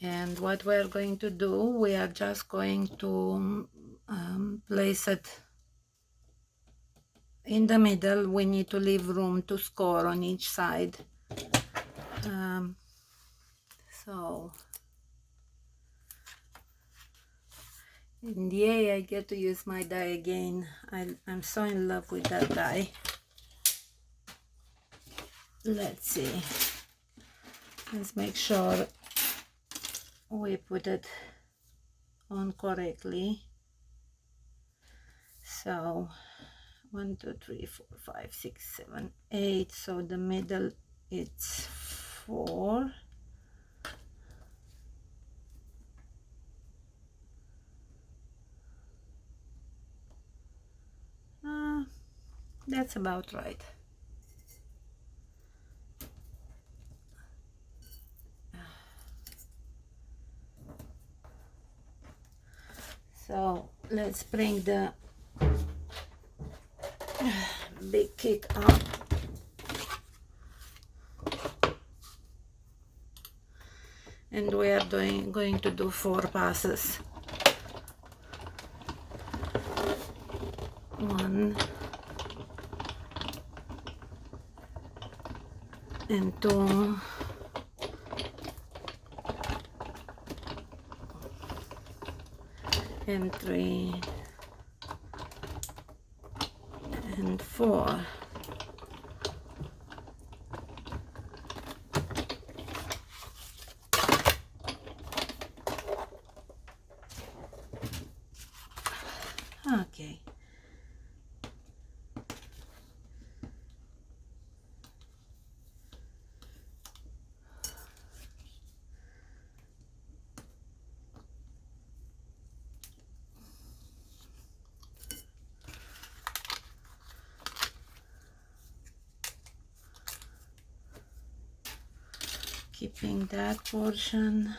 A: And what we're going to do, we are just going to place it in the middle. We need to leave room to score on each side. So in the A, I get to use my die again. I'm so in love with that die. Let's see. Let's make sure we put it on correctly. So 1, 2, 3, 4, 5, 6, 7, 8. So the middle it's 4. That's about right. So let's bring the big kick up. And we are going to do 4 passes. 1 and 2 and 3 and 4. Okay. Keeping that portion.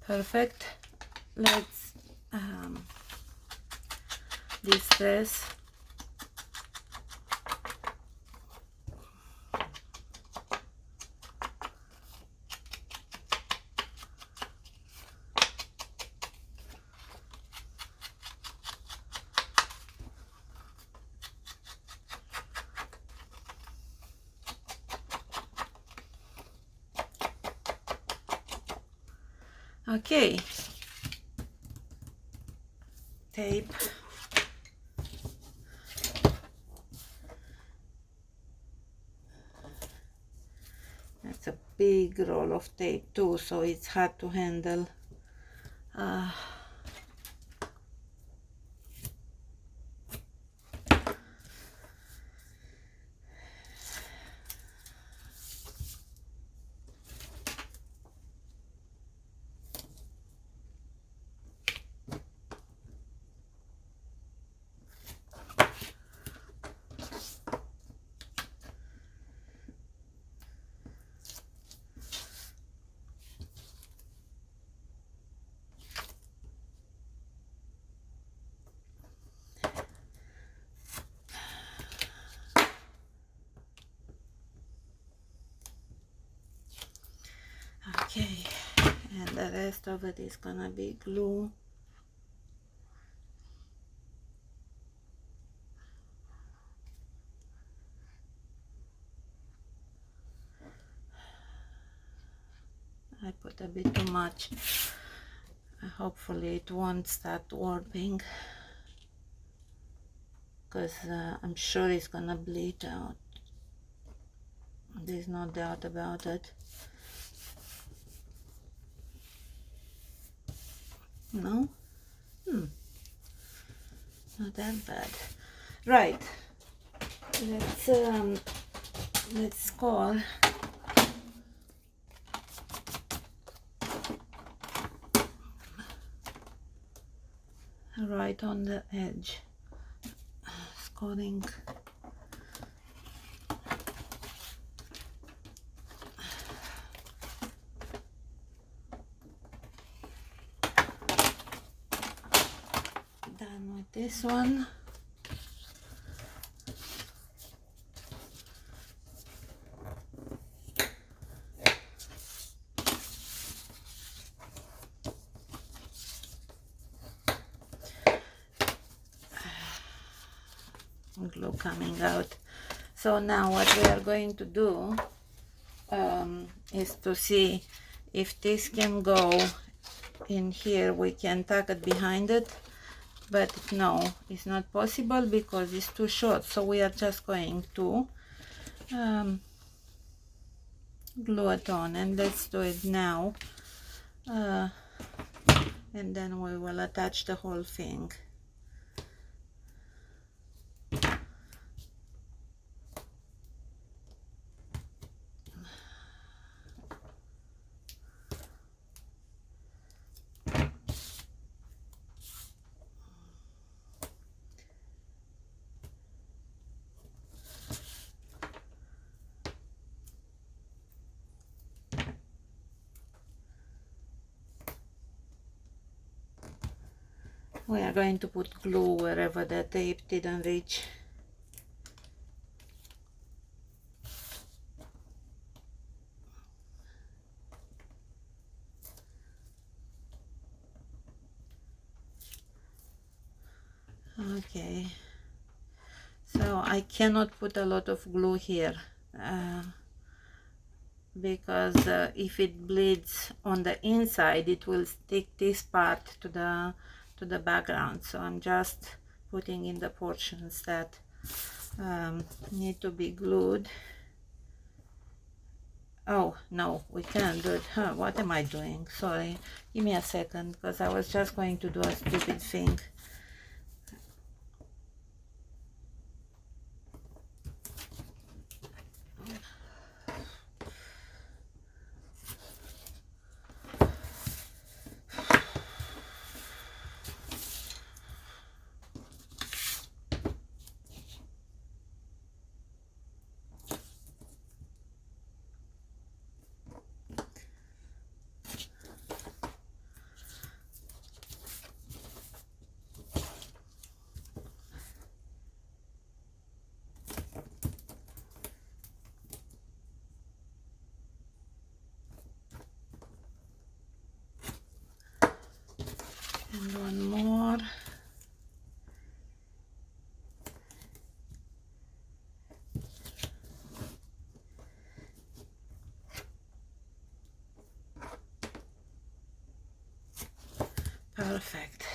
A: Perfect. Let's distress. Okay, tape. That's a big roll of tape too, so it's hard to handle. Okay, and the rest of it is gonna be glue. I put a bit too much. Hopefully it won't start warping, because I'm sure it's gonna bleed out. There's no doubt about it. No? Not that bad. Right. Let's score. Right on the edge. Scoring. Done with this one. Glue coming out. So now what we are going to do is to see if this can go in here. We can tuck it behind it, but no, it's not possible because it's too short. So we are just going to glue it on, and let's do it now, and then we will attach the whole thing. We are going to put glue wherever the tape didn't reach. Okay, so I cannot put a lot of glue here because if it bleeds on the inside, it will stick this part to the background. So I'm just putting in the portions that need to be glued. Oh no, we can't do it. Huh, what am I doing? Sorry, give me a second, because I was just going to do a stupid thing. And one more. Perfect.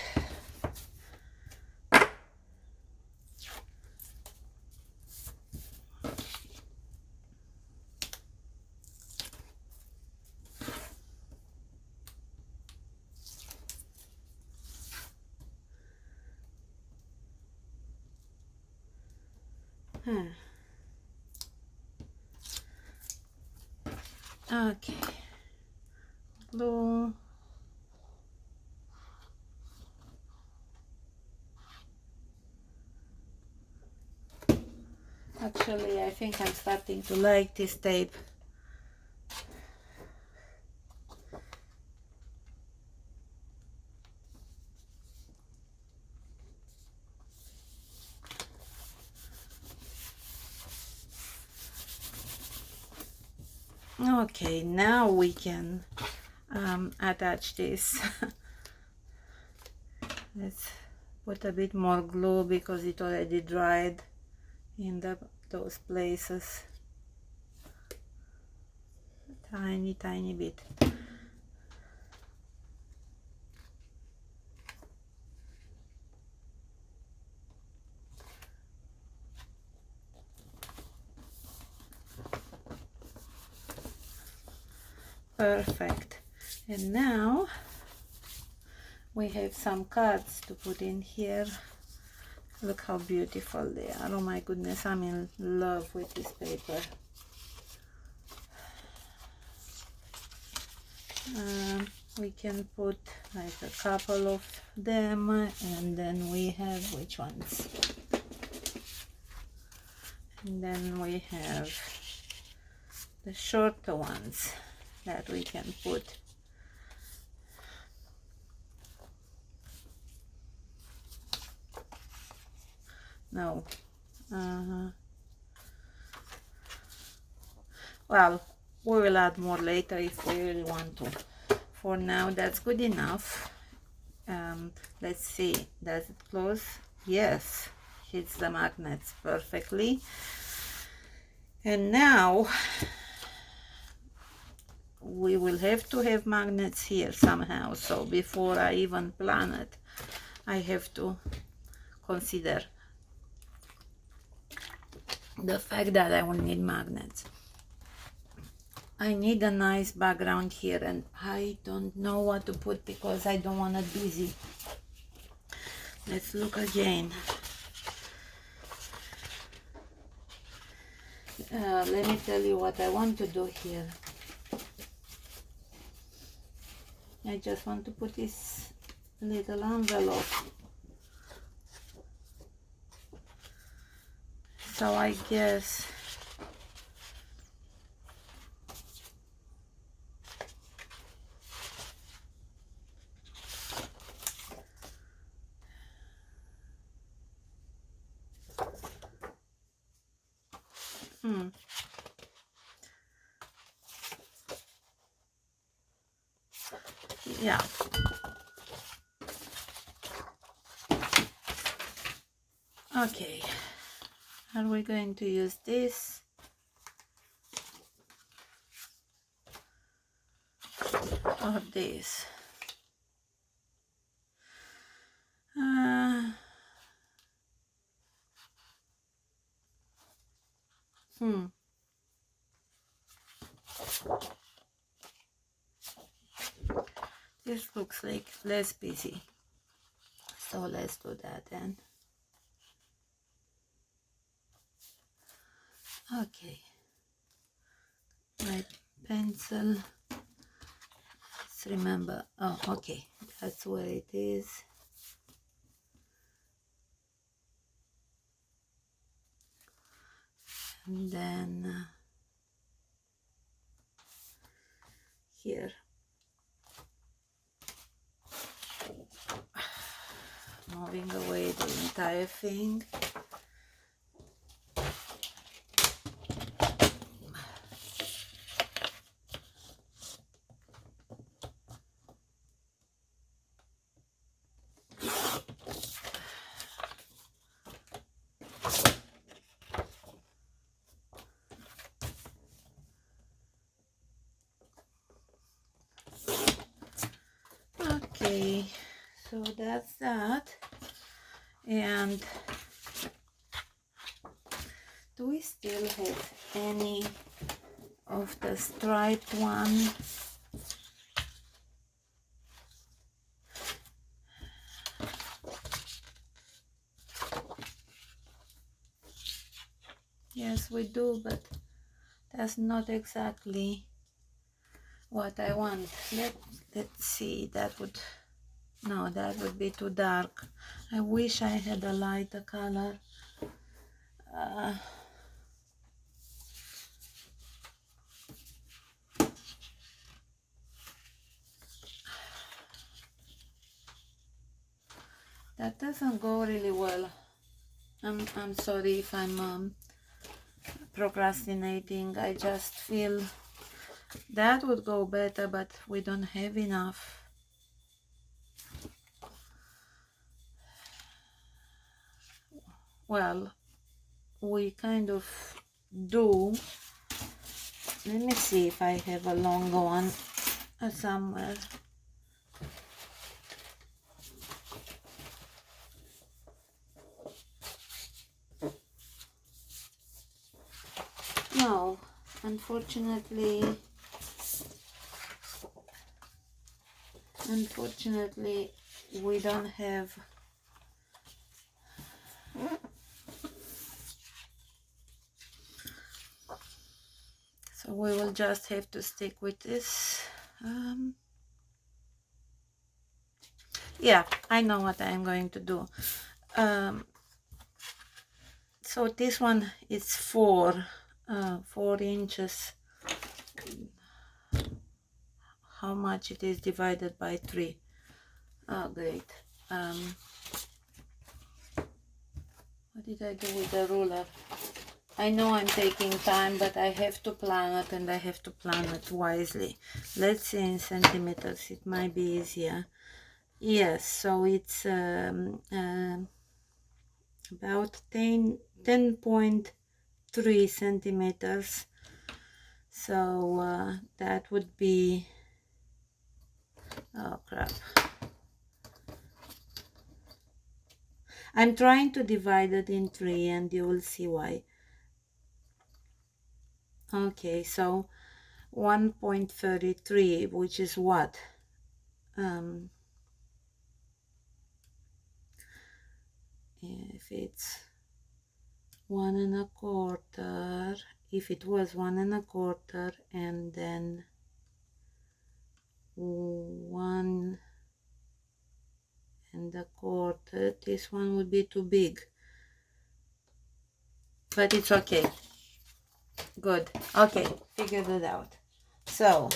A: Okay. Blue. Actually, I think I'm starting to like this tape. Okay, now we can attach this. Let's put a bit more glue because it already dried in those places. Tiny bit. Perfect. And now we have some cards to put in here. Look how beautiful they are. Oh my goodness, I'm in love with this paper. We can put like a couple of them, and then we have which ones? And then we have the shorter ones that we can put. No. Well, we will add more later if we really want to. For now, that's good enough. Let's see, does it close? Yes, hits the magnets perfectly. And now we will have to have magnets here somehow. So before I even plan it, I have to consider the fact that I will need magnets. I need a nice background here, and I don't know what to put because I don't want it busy. Let's look again. Let me tell you what I want to do here. I just want to put this little envelope. So I guess yeah. Okay. Are we going to use this? Or this? This looks like less busy. So let's do that then. Okay. My pencil. Let's remember. Oh, okay. That's where it is. And then here. Moving away the entire thing. Okay, so that's that. And do we still have any of the striped one? Yes, we do, but that's not exactly what I want. Let's see, that would, no, that would be too dark. I wish I had a lighter color. That doesn't go really well. I'm sorry if I'm procrastinating. I just feel that would go better, but we don't have enough. Well, we kind of do. Let me see if I have a longer one somewhere. No, unfortunately we don't have. So we will just have to stick with this. Yeah, I know what I'm going to do. So this one is 4 inches. How much it is divided by 3? Oh, great. What did I do with the ruler? I know I'm taking time, but I have to plan it, and I have to plan it wisely. Let's see in centimeters, it might be easier. Yes, so it's about 10.3 centimeters. So that would be, oh crap. I'm trying to divide it in 3 and you will see why. Okay, so 1.33, which is what? If it's 1.25, if it was 1.25 and then 1.25, this one would be too big, but it's okay. Good. Okay, figured it out. So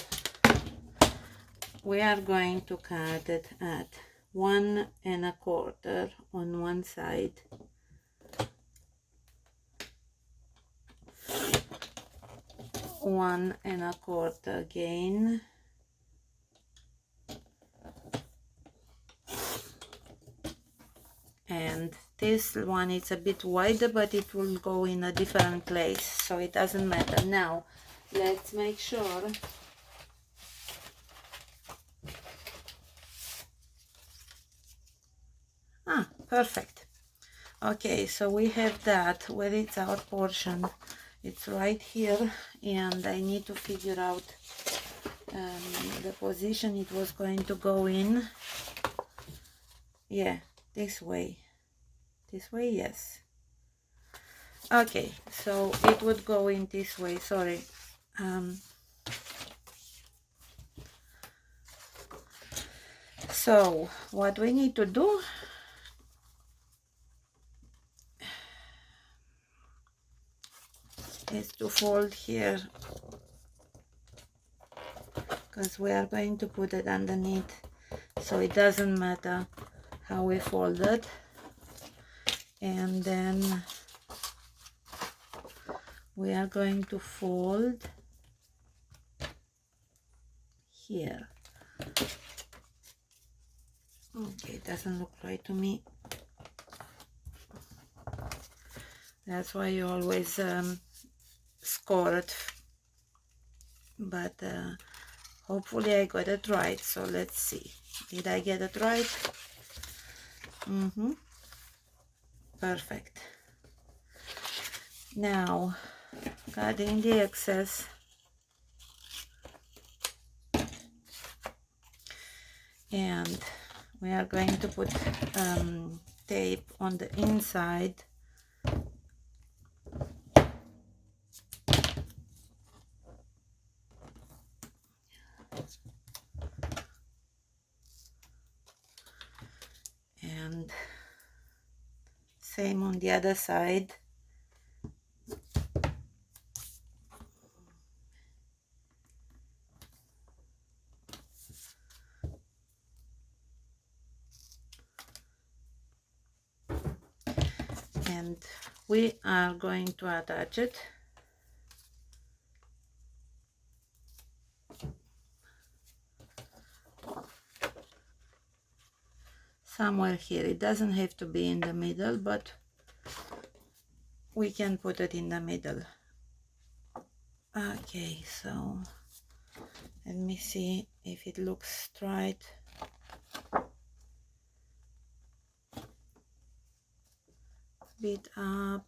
A: we are going to cut it at 1.25 on one side, one and a quarter again, and this one is a bit wider, but it will go in a different place, so it doesn't matter. Now let's make sure perfect. Okay, so we have that. Where is our portion? It's right here, and I need to figure out the position it was going to go in. Yeah, this way, yes. Okay, so it would go in this way. Sorry. So what we need to do is to fold here, because we are going to put it underneath, so it doesn't matter how we fold it. And then we are going to fold here. Okay, it doesn't look right to me. That's why you always score it, but hopefully I got it right. So let's see. Did I get it right? Perfect. Now, cutting the excess. And we are going to put tape on the inside. And same on the other side. And we are going to attach it. Somewhere here. It doesn't have to be in the middle, but we can put it in the middle. Okay, so let me see if it looks straight. Bit up.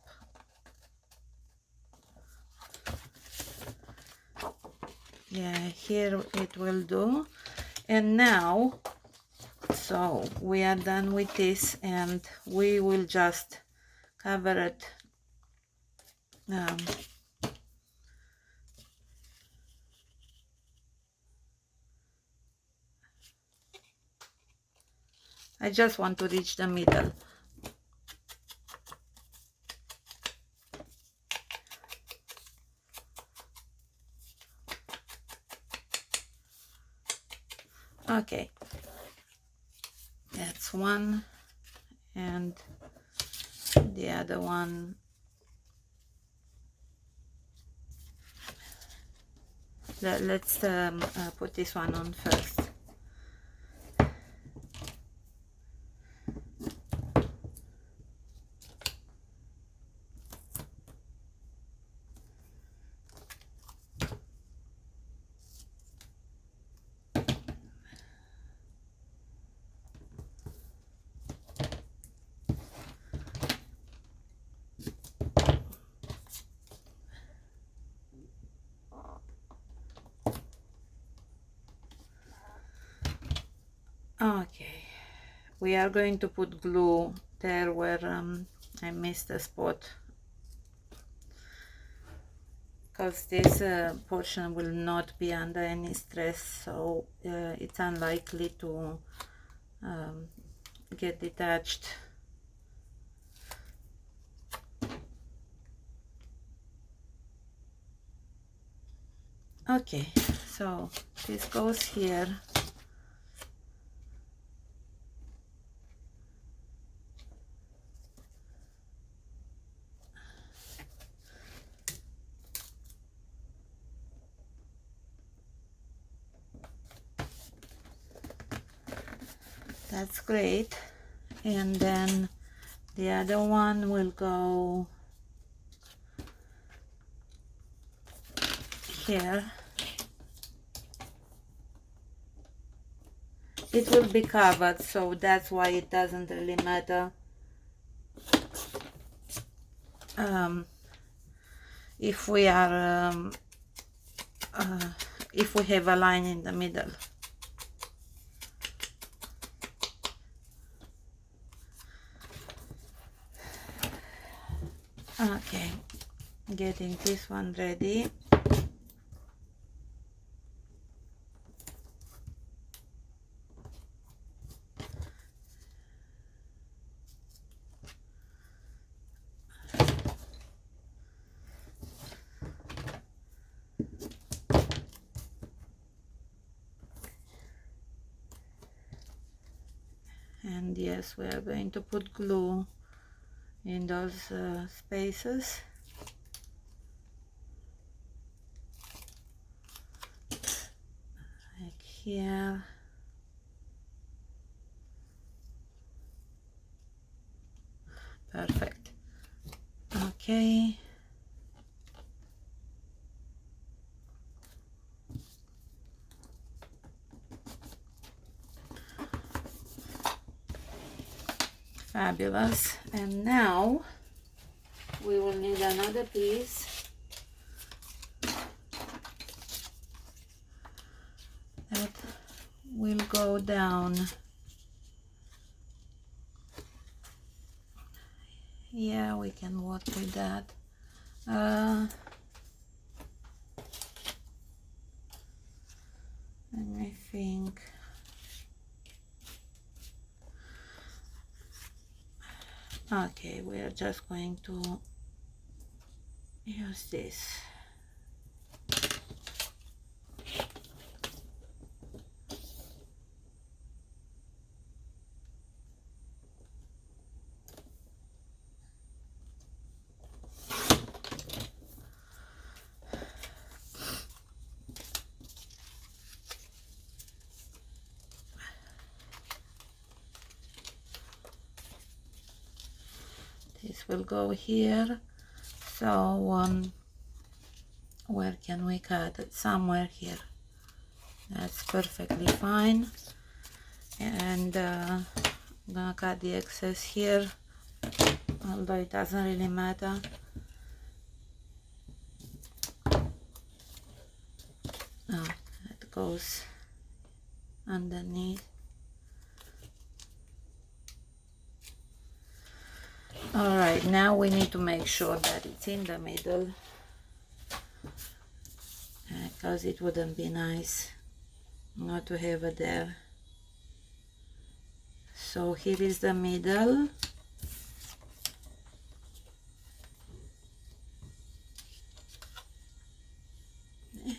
A: Yeah, here it will do. And now, so we are done with this, and we will just cover it I just want to reach the middle. Okay, that's one, and the other one. Let's put this one on first. Okay, we are going to put glue there where I missed a spot, because this portion will not be under any stress, so it's unlikely to get detached. Okay, so this goes here. That's great. And then the other one will go here. It will be covered, so that's why it doesn't really matter if we are if we have a line in the middle. Okay, getting this one ready. And yes, we are going to put glue in those spaces. Like here. Perfect. Okay. Fabulous. And now we will need another piece that will go down. Yeah, we can work with that. Let me think. Okay, we are just going to use this. This will go here. So where can we cut it? Somewhere here. That's perfectly fine. And I'm gonna cut the excess here, although it doesn't really matter. Oh, that goes underneath. All right, now we need to make sure that it's in the middle, because it wouldn't be nice not to have it there. So here is the middle.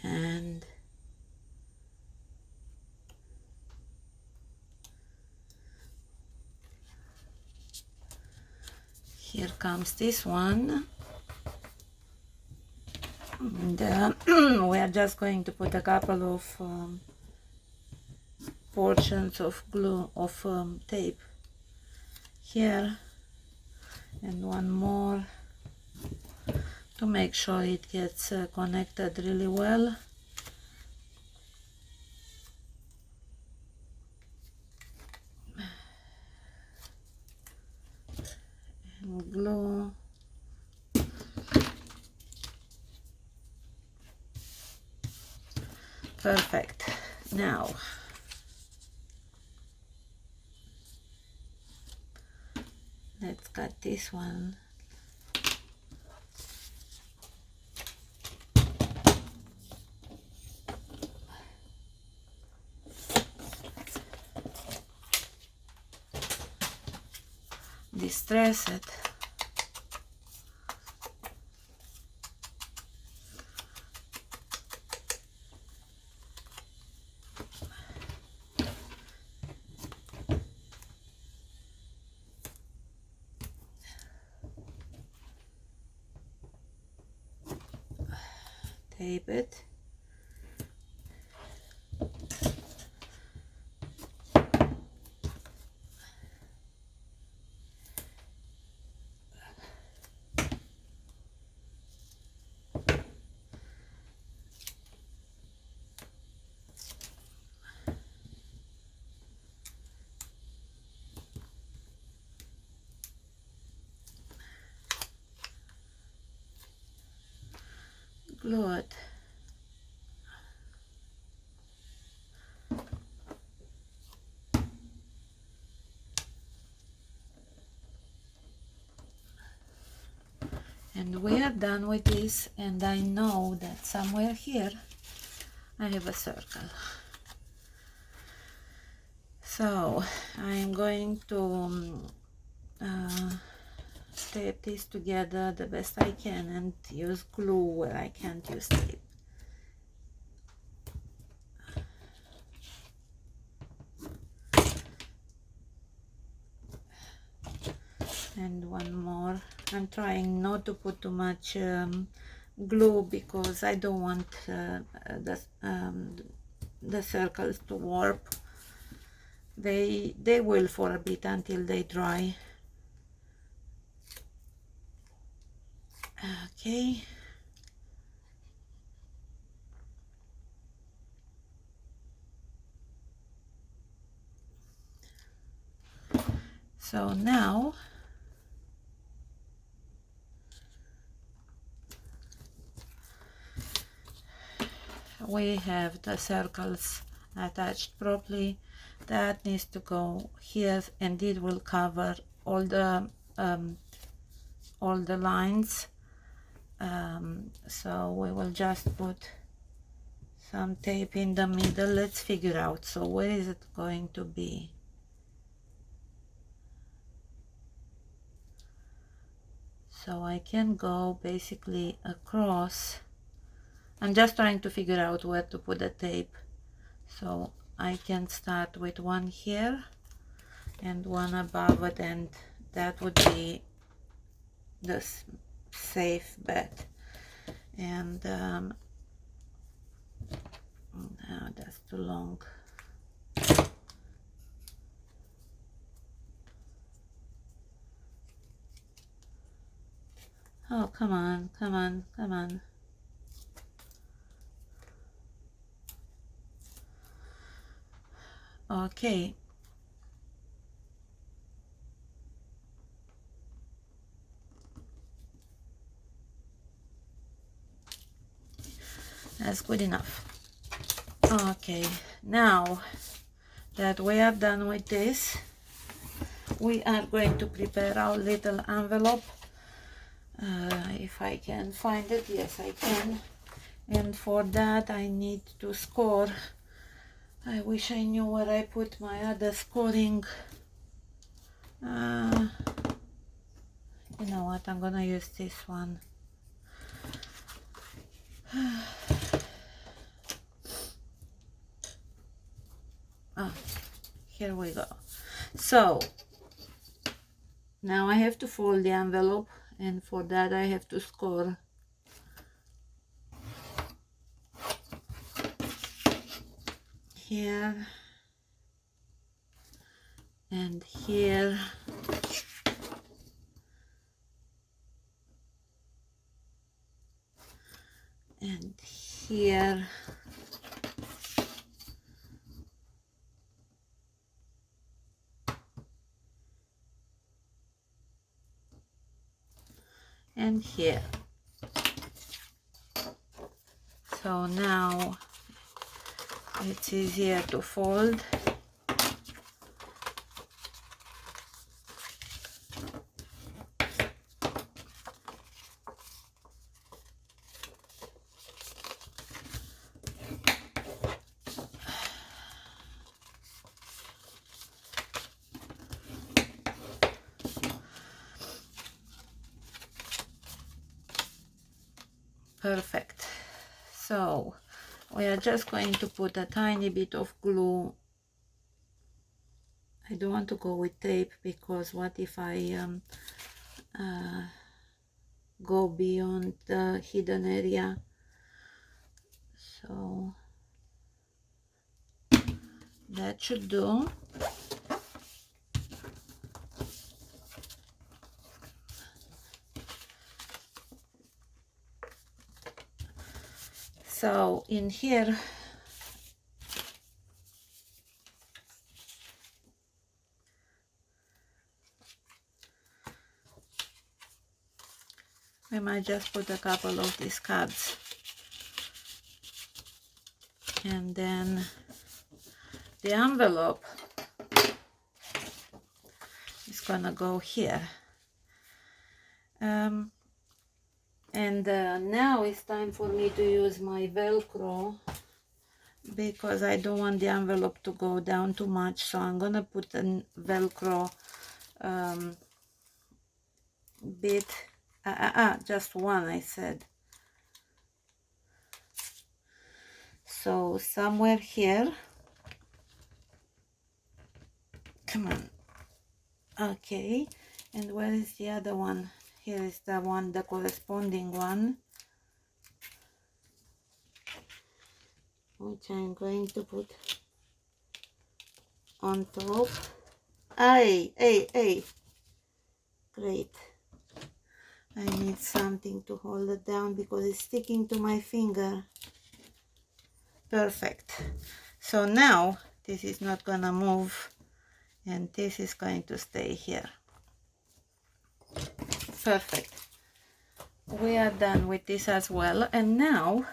A: And here comes this one. And we are just going to put a couple of portions of glue, of tape here, and one more to make sure it gets connected really well. And glue. Perfect. Now let's cut this one. Distress it. Tape it. Glue it. And we are done with this, and I know that somewhere here I have a circle. So I'm going to tape this together the best I can and use glue where I can't use tape. And one more. I'm trying not to put too much glue because I don't want the circles to warp. They will for a bit until they dry. Okay. So now we have the circles attached properly. That needs to go here, and it will cover all the lines. So we will just put some tape in the middle. Let's figure out, so where is it going to be? So I can go basically across. I'm just trying to figure out where to put the tape. So I can start with one here and one above it, and that would be the safe bet. And no, that's too long. Oh, come on, come on, come on. Okay. That's good enough. Okay, now that we are done with this, we are going to prepare our little envelope. If I can find it, yes I can. And for that I need to score. I wish I knew where I put my other scoring. You know what, I'm gonna use this one. Here we go. So now I have to fold the envelope, and for that I have to score. Here and here and here and here. So now it's easier to fold. Perfect. So we are just going to put a tiny bit of glue. I don't want to go with tape, because what if I go beyond the hidden area? So that should do. So in here we might just put a couple of these cards, and then the envelope is gonna go here. And now it's time for me to use my Velcro, because I don't want the envelope to go down too much. So I'm gonna put a Velcro bit, just one, I said. So somewhere here, come on. Okay, and where is the other one? Here is the one, the corresponding one, which I'm going to put on top. Hey, great. I need something to hold it down because it's sticking to my finger. Perfect. So now this is not gonna move, and this is going to stay here. Perfect. We are done with this as well, and now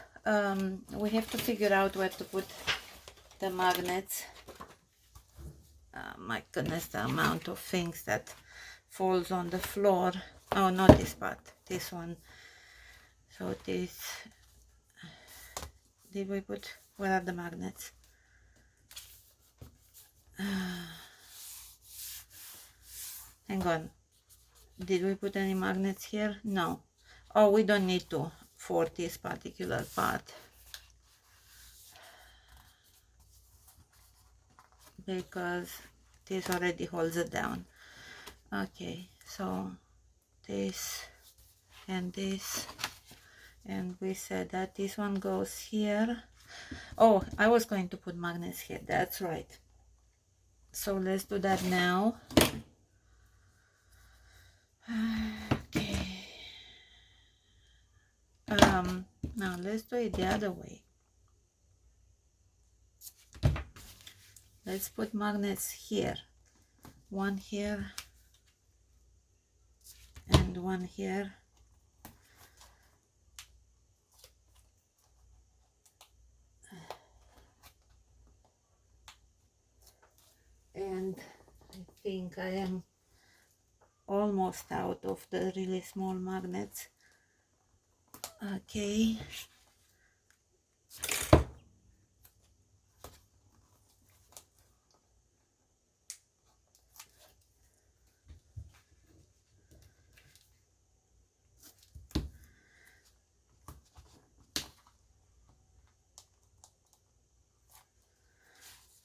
A: we have to figure out where to put the magnets. My goodness, the amount of things that falls on the floor. Oh, not this part, this one. So this, did we put, where are the magnets? Hang on, did we put any magnets here? No. Oh, we don't need to for this particular part, because this already holds it down. Okay, so this and this, and we said that this one goes here. Oh, I was going to put magnets here, that's right. So let's do that now. Okay. Now let's do it the other way. Let's put magnets here. One here and one here. And I think I am almost out of the really small magnets. Okay.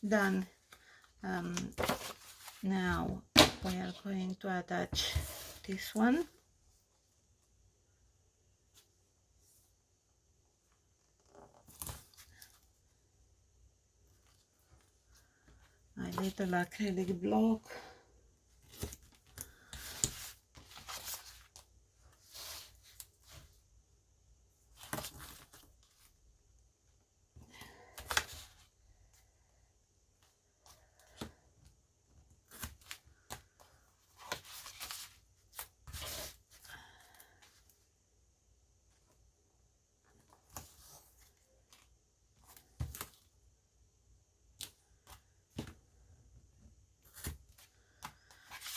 A: Done. Now we are going to attach this one. My little acrylic block.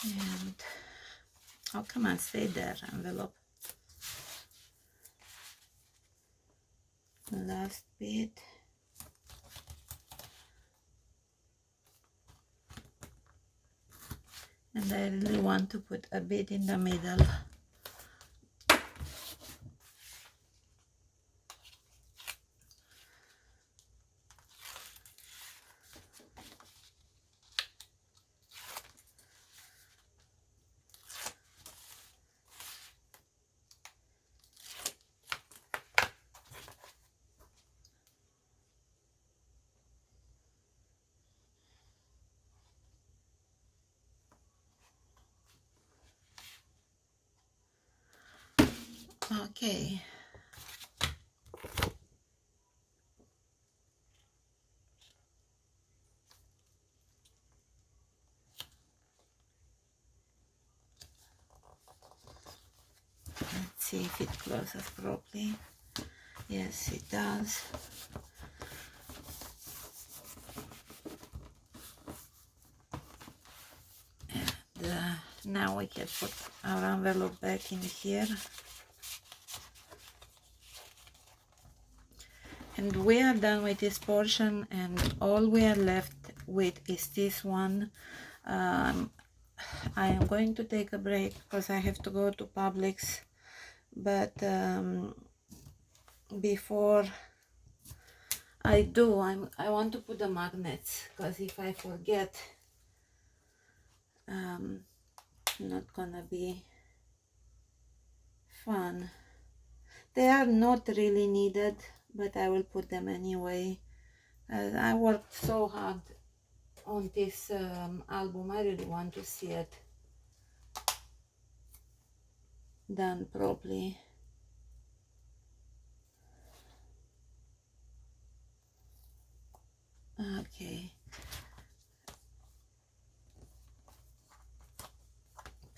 A: And oh, come on, stay there, envelope. Last bit. And I really want to put a bit in the middle. Okay. Let's see if it closes properly. Yes, it does. And now we can put our envelope back in here. And we are done with this portion, and all we are left with is this one. I am going to take a break because I have to go to Publix, but before I do, I want to put the magnets, because if I forget, not gonna be fun. They are not really needed, but I will put them anyway. I worked so hard on this album. I really want to see it done properly. Okay.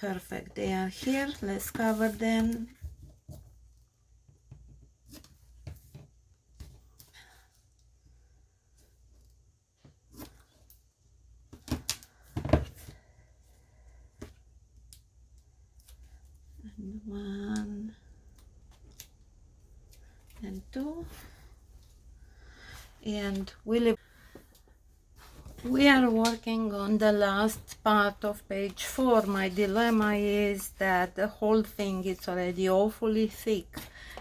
A: Perfect, they are here. Let's cover them. And 1 and 2, and we are working on the last part of page 4. My dilemma is that the whole thing is already awfully thick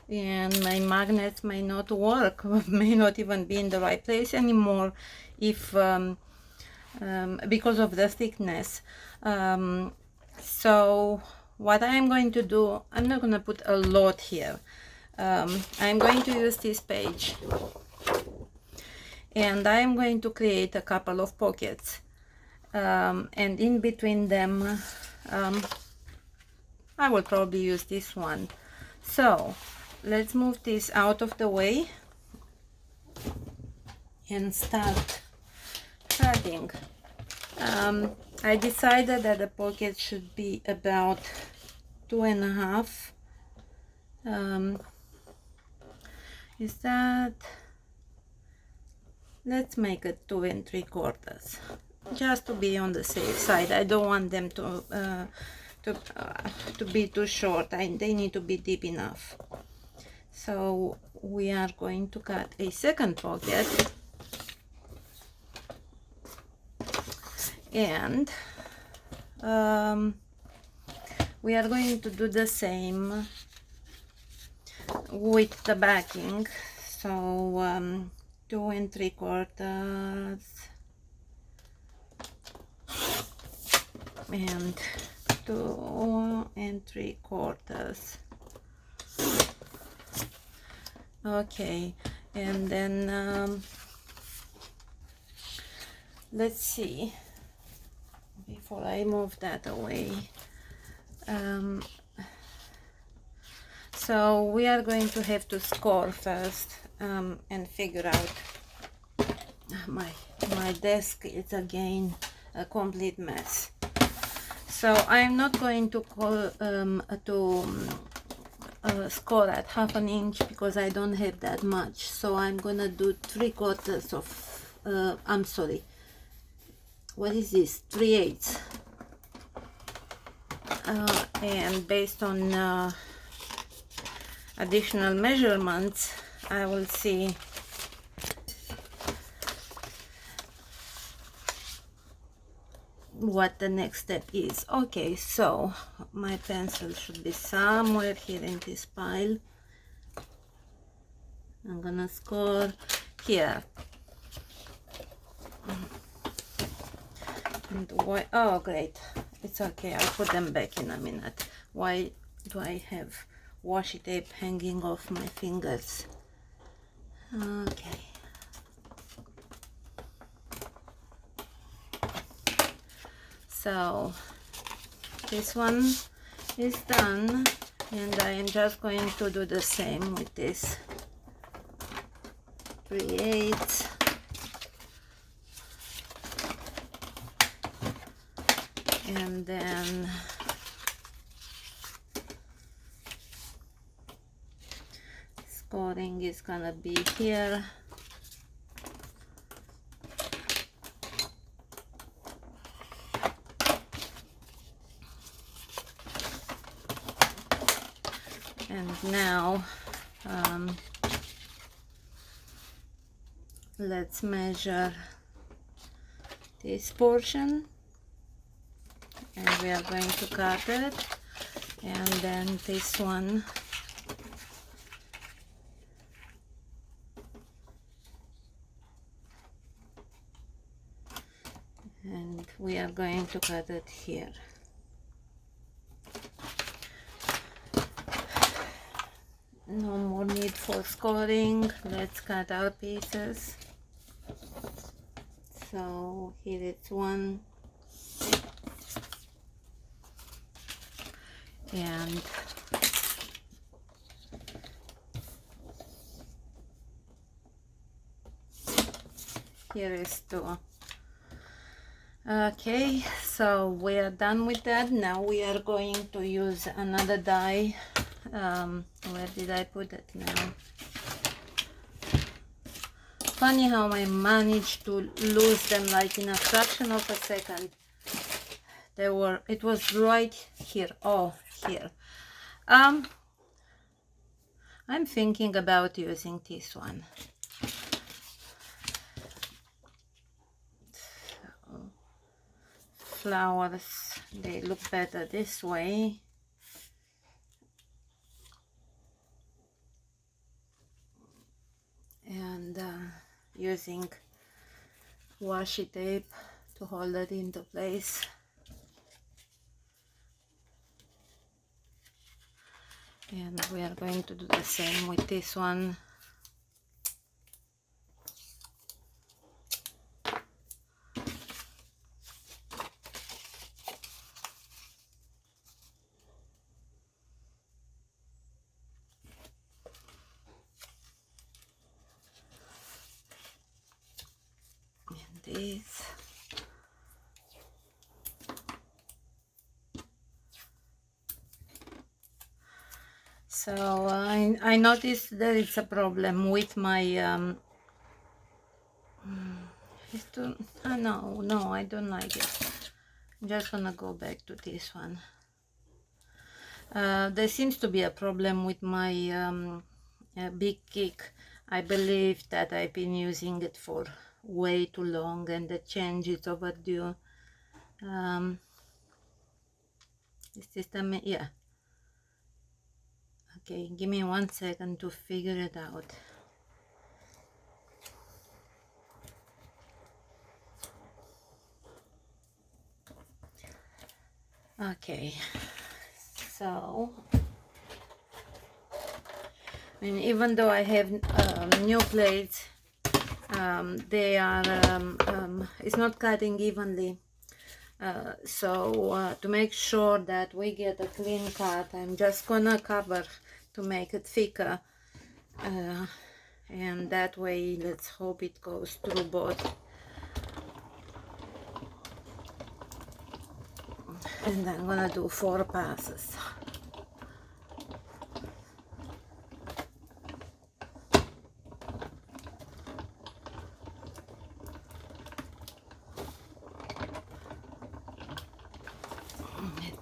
A: and my magnets may not work, may not even be in the right place anymore if because of the thickness. So what I'm going to do, I'm not going to put a lot here. I'm going to use this page and I'm going to create a couple of pockets, and in between them I will probably use this one. So let's move this out of the way and start cutting. I decided that the pocket should be about 2.5. Is that, let's make it 2 3/4, just to be on the safe side. I don't want them to be too short. They need to be deep enough. So we are going to cut a second pocket, and we are going to do the same with the backing. So 2 3/4 and 2 3/4. Okay, and then let's see, before I move that away, so we are going to have to score first, and figure out. My desk is again a complete mess. So I'm not going to score at 1/2 inch because I don't have that much. So I'm gonna do 3/4 of I'm sorry, what is this, 3/8, and based on additional measurements I will see what the next step is. Okay, so my pencil should be somewhere here in this pile. I'm gonna score here. And why, oh great, it's okay, I'll put them back in a minute. Why do I have washi tape hanging off my fingers? Okay, so this one is done, and I am just going to do the same with this 3/8. And then scoring is gonna be here. And now let's measure this portion, and we are going to cut it, and then this one, and we are going to cut it here. No more need for scoring. Let's cut our pieces. So here it's one, and here is two. Okay, So we are done with that. Now we are going to use another die. Where did I put it now? Funny how I managed to lose them like in a fraction of a second. It was right here. Oh, here. I'm thinking about using this one. So, flowers, they look better this way. And using washi tape to hold it into place. And we are going to do the same with this one. And this. So I noticed that it's a problem with my no, I don't like it. I'm just gonna go back to this one. There seems to be a problem with my big kick. I believe that I've been using it for way too long and the change is overdue. Is this the yeah. Okay, give me 1 second to figure it out. Okay, so I mean, even though I have new plates, they are it's not cutting evenly. So to make sure that we get a clean cut, I'm just gonna cover to make it thicker, and that way let's hope it goes through both. And I'm gonna do 4 passes.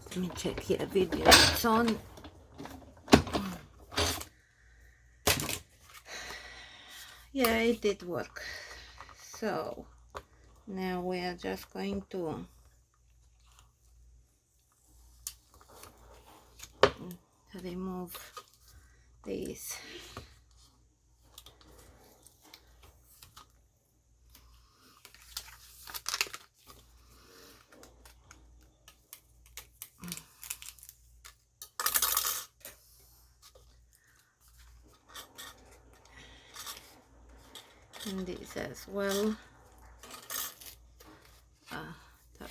A: Let me check here, video it's on. Yeah, it did work. So now we are just going to remove these. And this as well.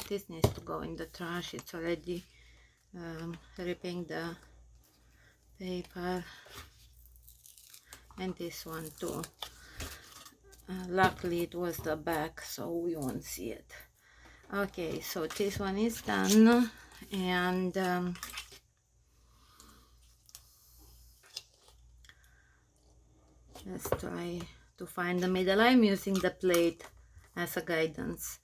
A: This needs to go in the trash. It's already ripping the paper, and this one too. Luckily it was the back, so we won't see it. Okay, so this one is done, and let's try to find the middle. I'm using the plate as a guidance.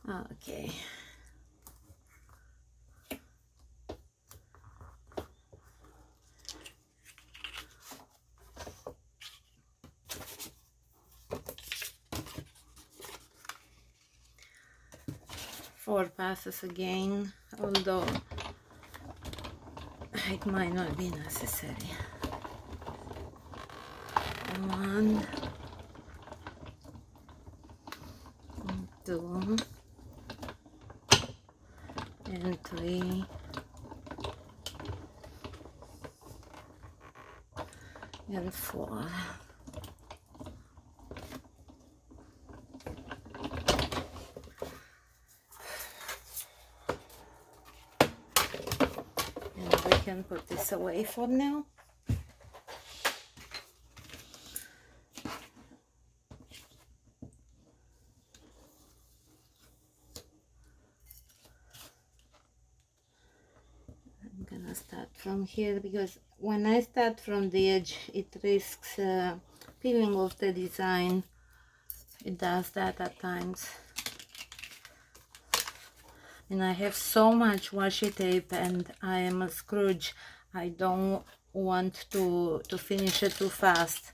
A: Okay. Four passes again, although it might not be necessary. 1, 2, and 3, and 4. can put this away for now. I'm gonna start from here because when I start from the edge it risks peeling off the design. It does that at times. And I have so much washi tape and I am a Scrooge. I don't want to finish it too fast,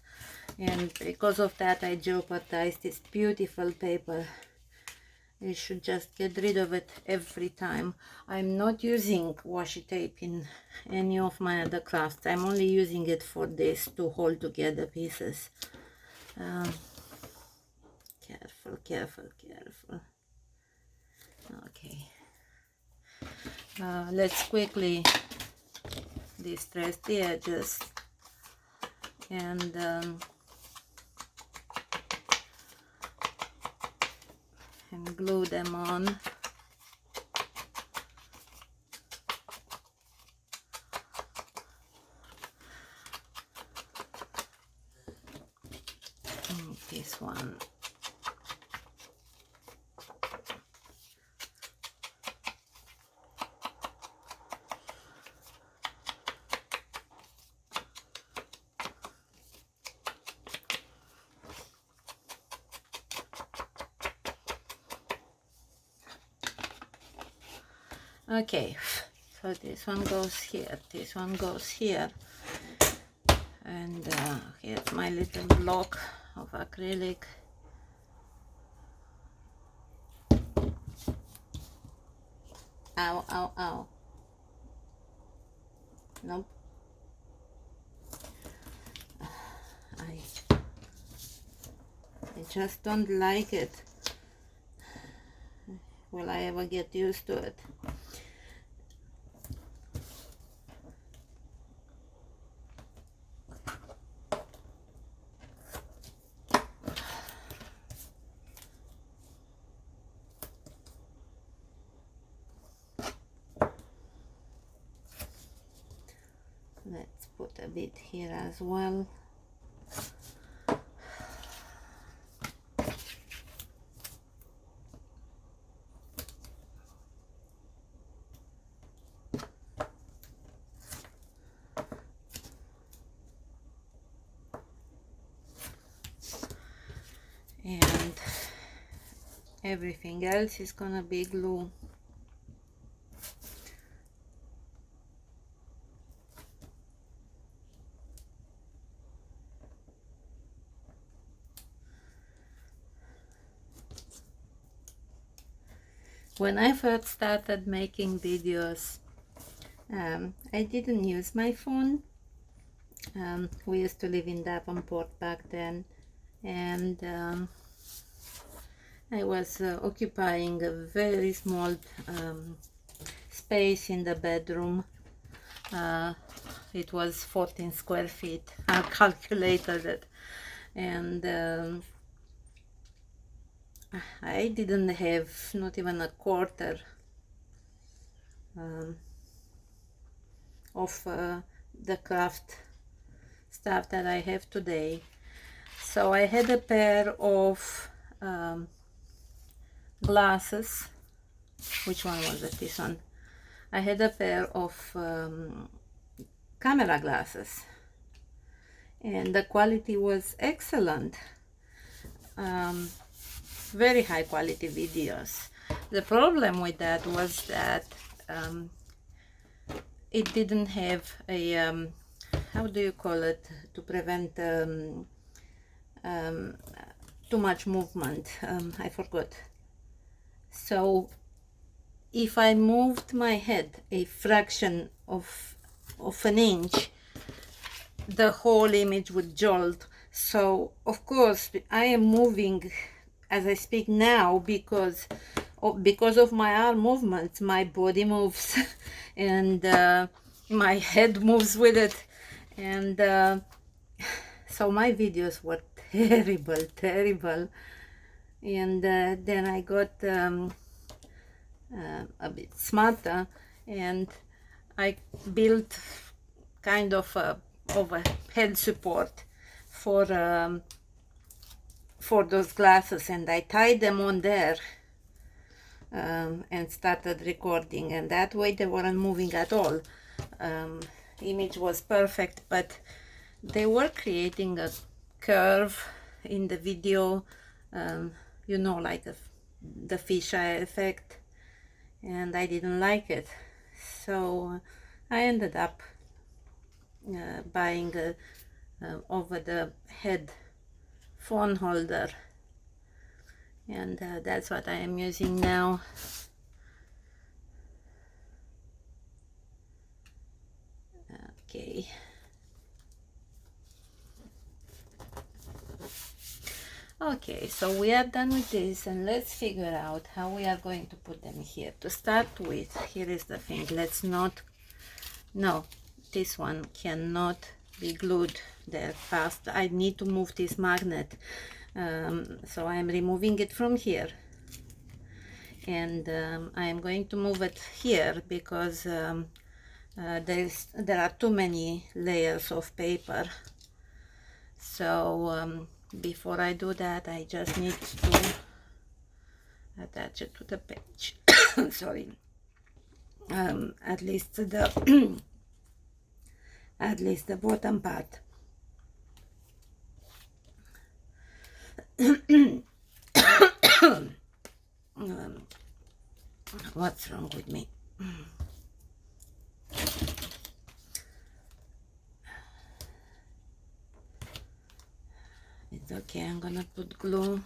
A: and because of that I jeopardize this beautiful paper. I should just get rid of it every time. I'm not using washi tape in any of my other crafts. I'm only using it for this to hold together pieces. Careful, careful, careful. Okay. Let's quickly distress the edges and glue them on. This one. Okay, so this one goes here, this one goes here, and here's my little block of acrylic. Ow, ow, ow. Nope. I just don't like it. Will I ever get used to it? Let's put a bit here as well. And everything else is gonna be glue. When I first started making videos, I didn't use my phone. We used to live in Davenport back then, and I was occupying a very small space in the bedroom. It was 14 square feet. I calculated it, and I didn't have not even a quarter of the craft stuff that I have today. So I had a pair of glasses. Which one was it? This one. I had a pair of camera glasses, and the quality was excellent. Very high quality videos. The problem with that was that it didn't have a how do you call it, to prevent too much movement. I forgot. So if I moved my head a fraction of an inch, the whole image would jolt. So of course I am moving as I speak now because of my arm movements. My body moves and my head moves with it, and so my videos were terrible. And then I got a bit smarter, and I built kind of a head support for those glasses, and I tied them on there and started recording, and that way they weren't moving at all. Image was perfect, but they were creating a curve in the video, you know, like the fisheye effect, and I didn't like it. So I ended up buying a over the head phone holder, and that's what I am using now. Okay. Okay, so we are done with this, and let's figure out how we are going to put them here. To start with, here is the thing. Let's not, no, this one cannot be glued there fast. I need to move this magnet, so I am removing it from here, and I am going to move it here because there are too many layers of paper. So before I do that, I just need to attach it to the page. Sorry, at least the at least the bottom part. What's wrong with me? It's okay, I'm gonna put glue.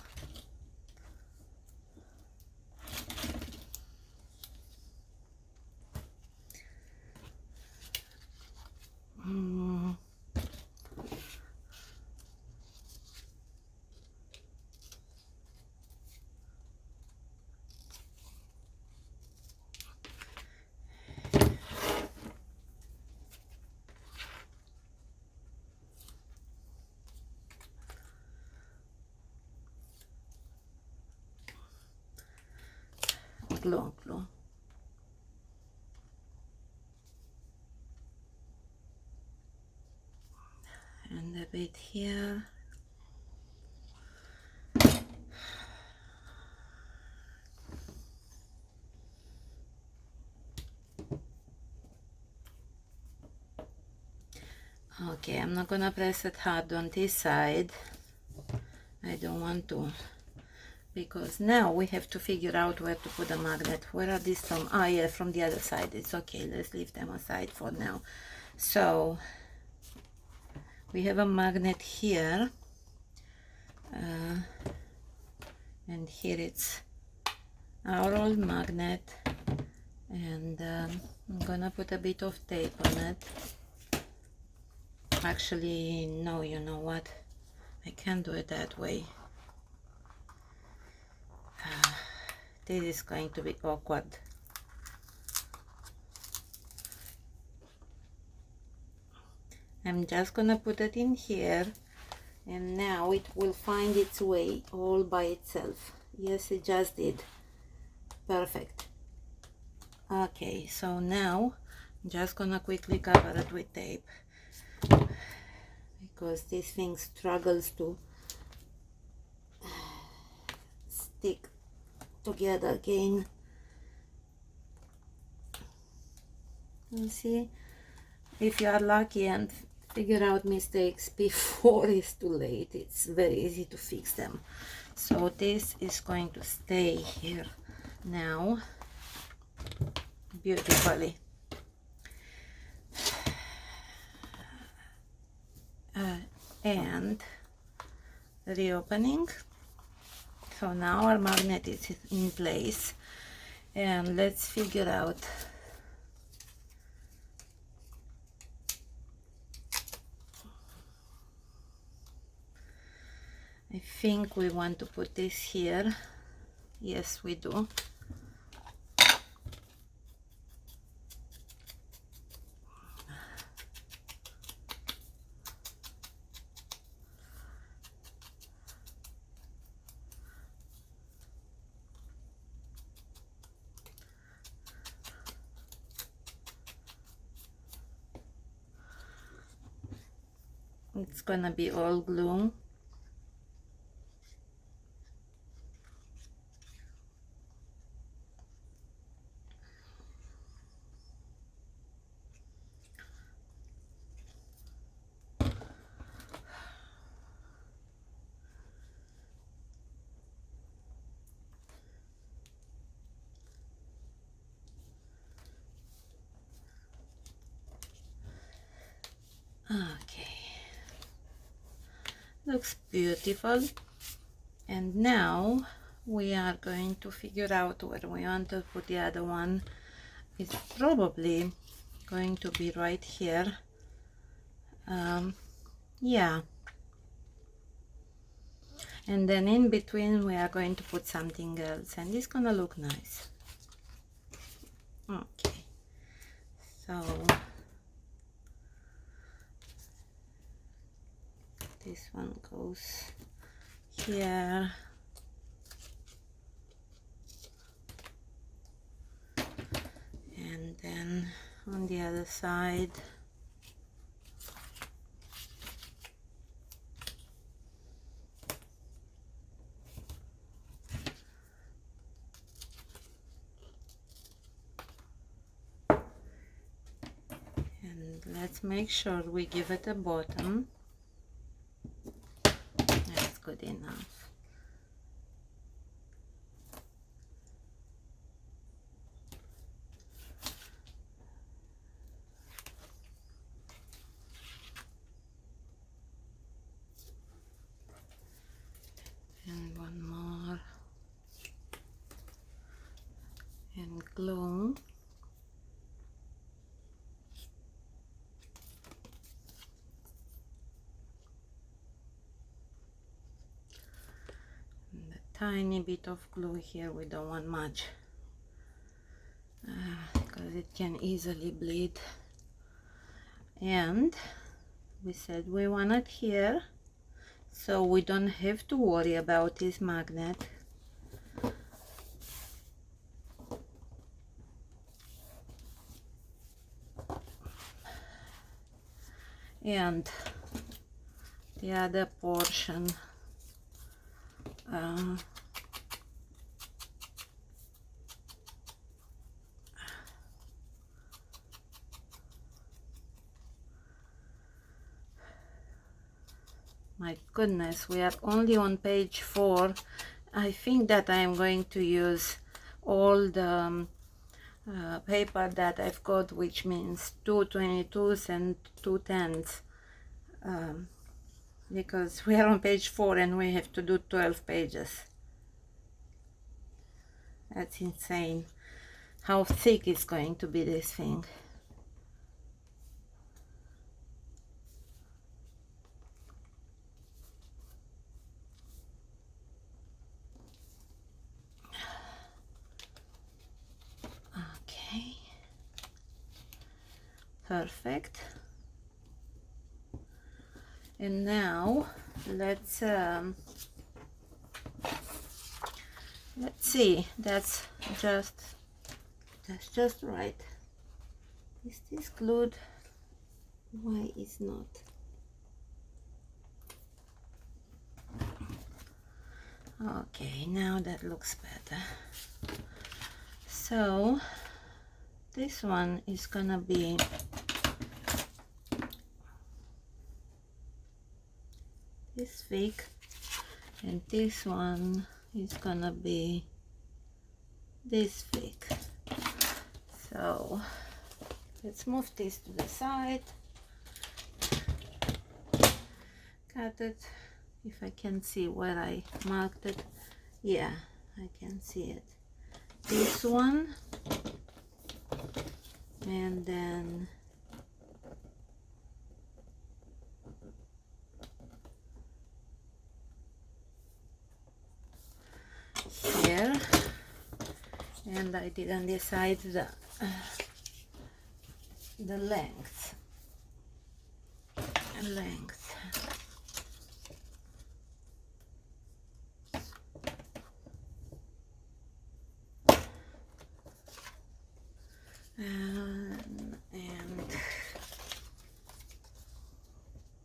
A: Glue. And a bit here. Okay, I'm not gonna press it hard on this side. I don't want to, because now we have to figure out where to put the magnet. Where are these from? Ah, yeah, from the other side. It's okay, let's leave them aside for now. So we have a magnet here, and here it's our old magnet, and I'm gonna put a bit of tape on it. Actually, no, you know what, I can't do it that way. This is going to be awkward. I'm just gonna put it in here, and now it will find its way all by itself. Yes, it just did. Perfect. Okay, so now I'm just gonna quickly cover it with tape, because this thing struggles to stick together again. You see, if you are lucky and figure out mistakes before it's too late, it's very easy to fix them. So this is going to stay here now beautifully. And reopening. So now our magnet is in place, and let's figure out I think we want to put this here. Yes, we do. it's gonna be all glue. Okay, looks beautiful. And now we are going to figure out where we want to put the other one. It's probably going to be right here. Yeah, and then in between we are going to put something else, and it's gonna look nice. Okay, so this one goes here, and then on the other side. Let's make sure we give it a bottom. That's good enough. And one more. And glue. Tiny bit of glue here, we don't want much because it can easily bleed. And we said we want it here, so we don't have to worry about this magnet. And the other portion my goodness, we are only on page 4. I think that I am going to use all the paper that I've got, which means 2 22s and 2 10s, because we are on page 4 and we have to do 12 pages. That's insane how thick is going to be this thing. Okay, perfect. And now let's see, that's just right. Is this glued? Why is not? Okay, now that looks better. So this one is gonna be this thick, and this one is gonna be this thick. So let's move this to the side, cut it. If I can see where I marked it, yeah, I can see it. This one, and then here, and I didn't decide the length. And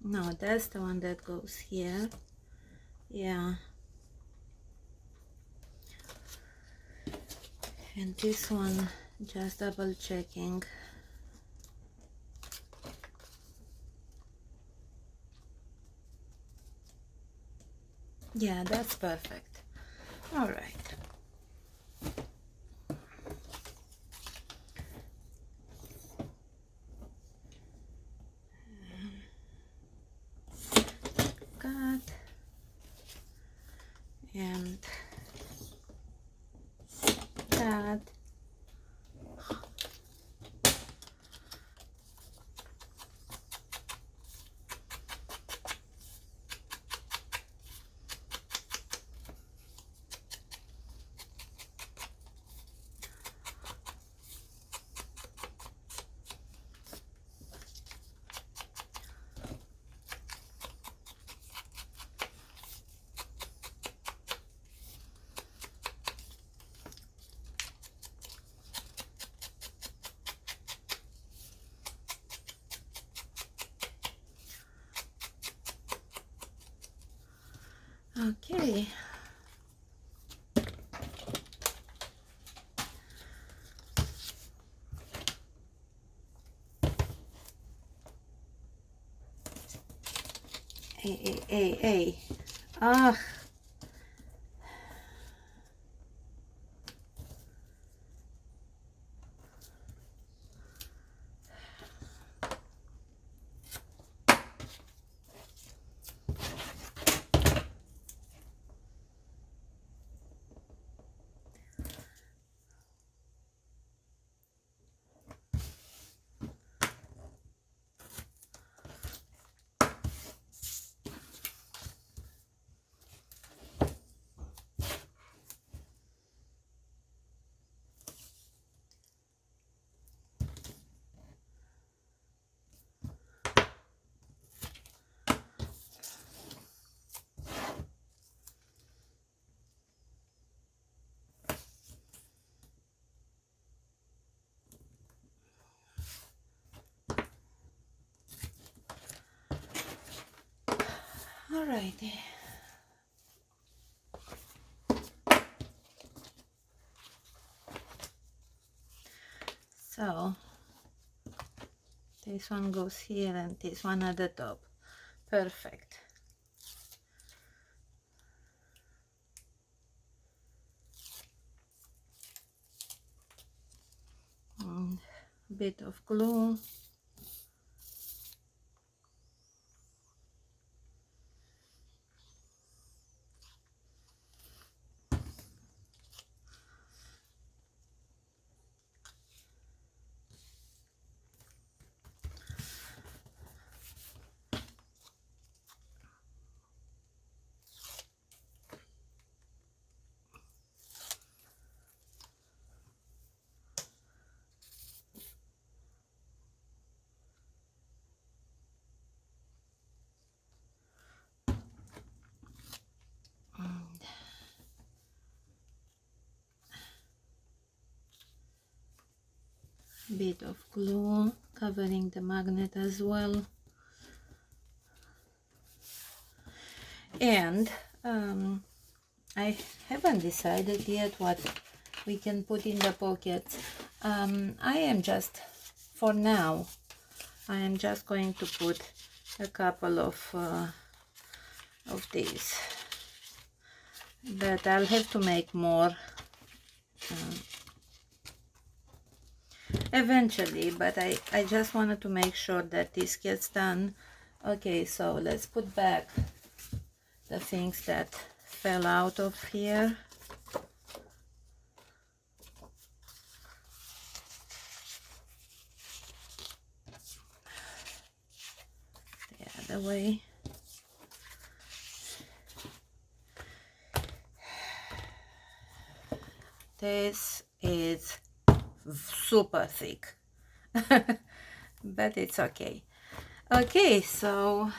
A: No, that's the one that goes here. Yeah. And this one, just double checking. Yeah, that's perfect. All right. Cut and cut. Okay. Hey. Ah, all right. So this one goes here and this one at the top. Perfect. And a bit of glue. Bit of glue covering the magnet as well. And I haven't decided yet what we can put in the pockets. I am just, for now, I am just going to put a couple of these, but I'll have to make more eventually, but I just wanted to make sure that this gets done. Okay, so let's put back the things that fell out of here. The other way. This is super thick, but it's okay. Okay, so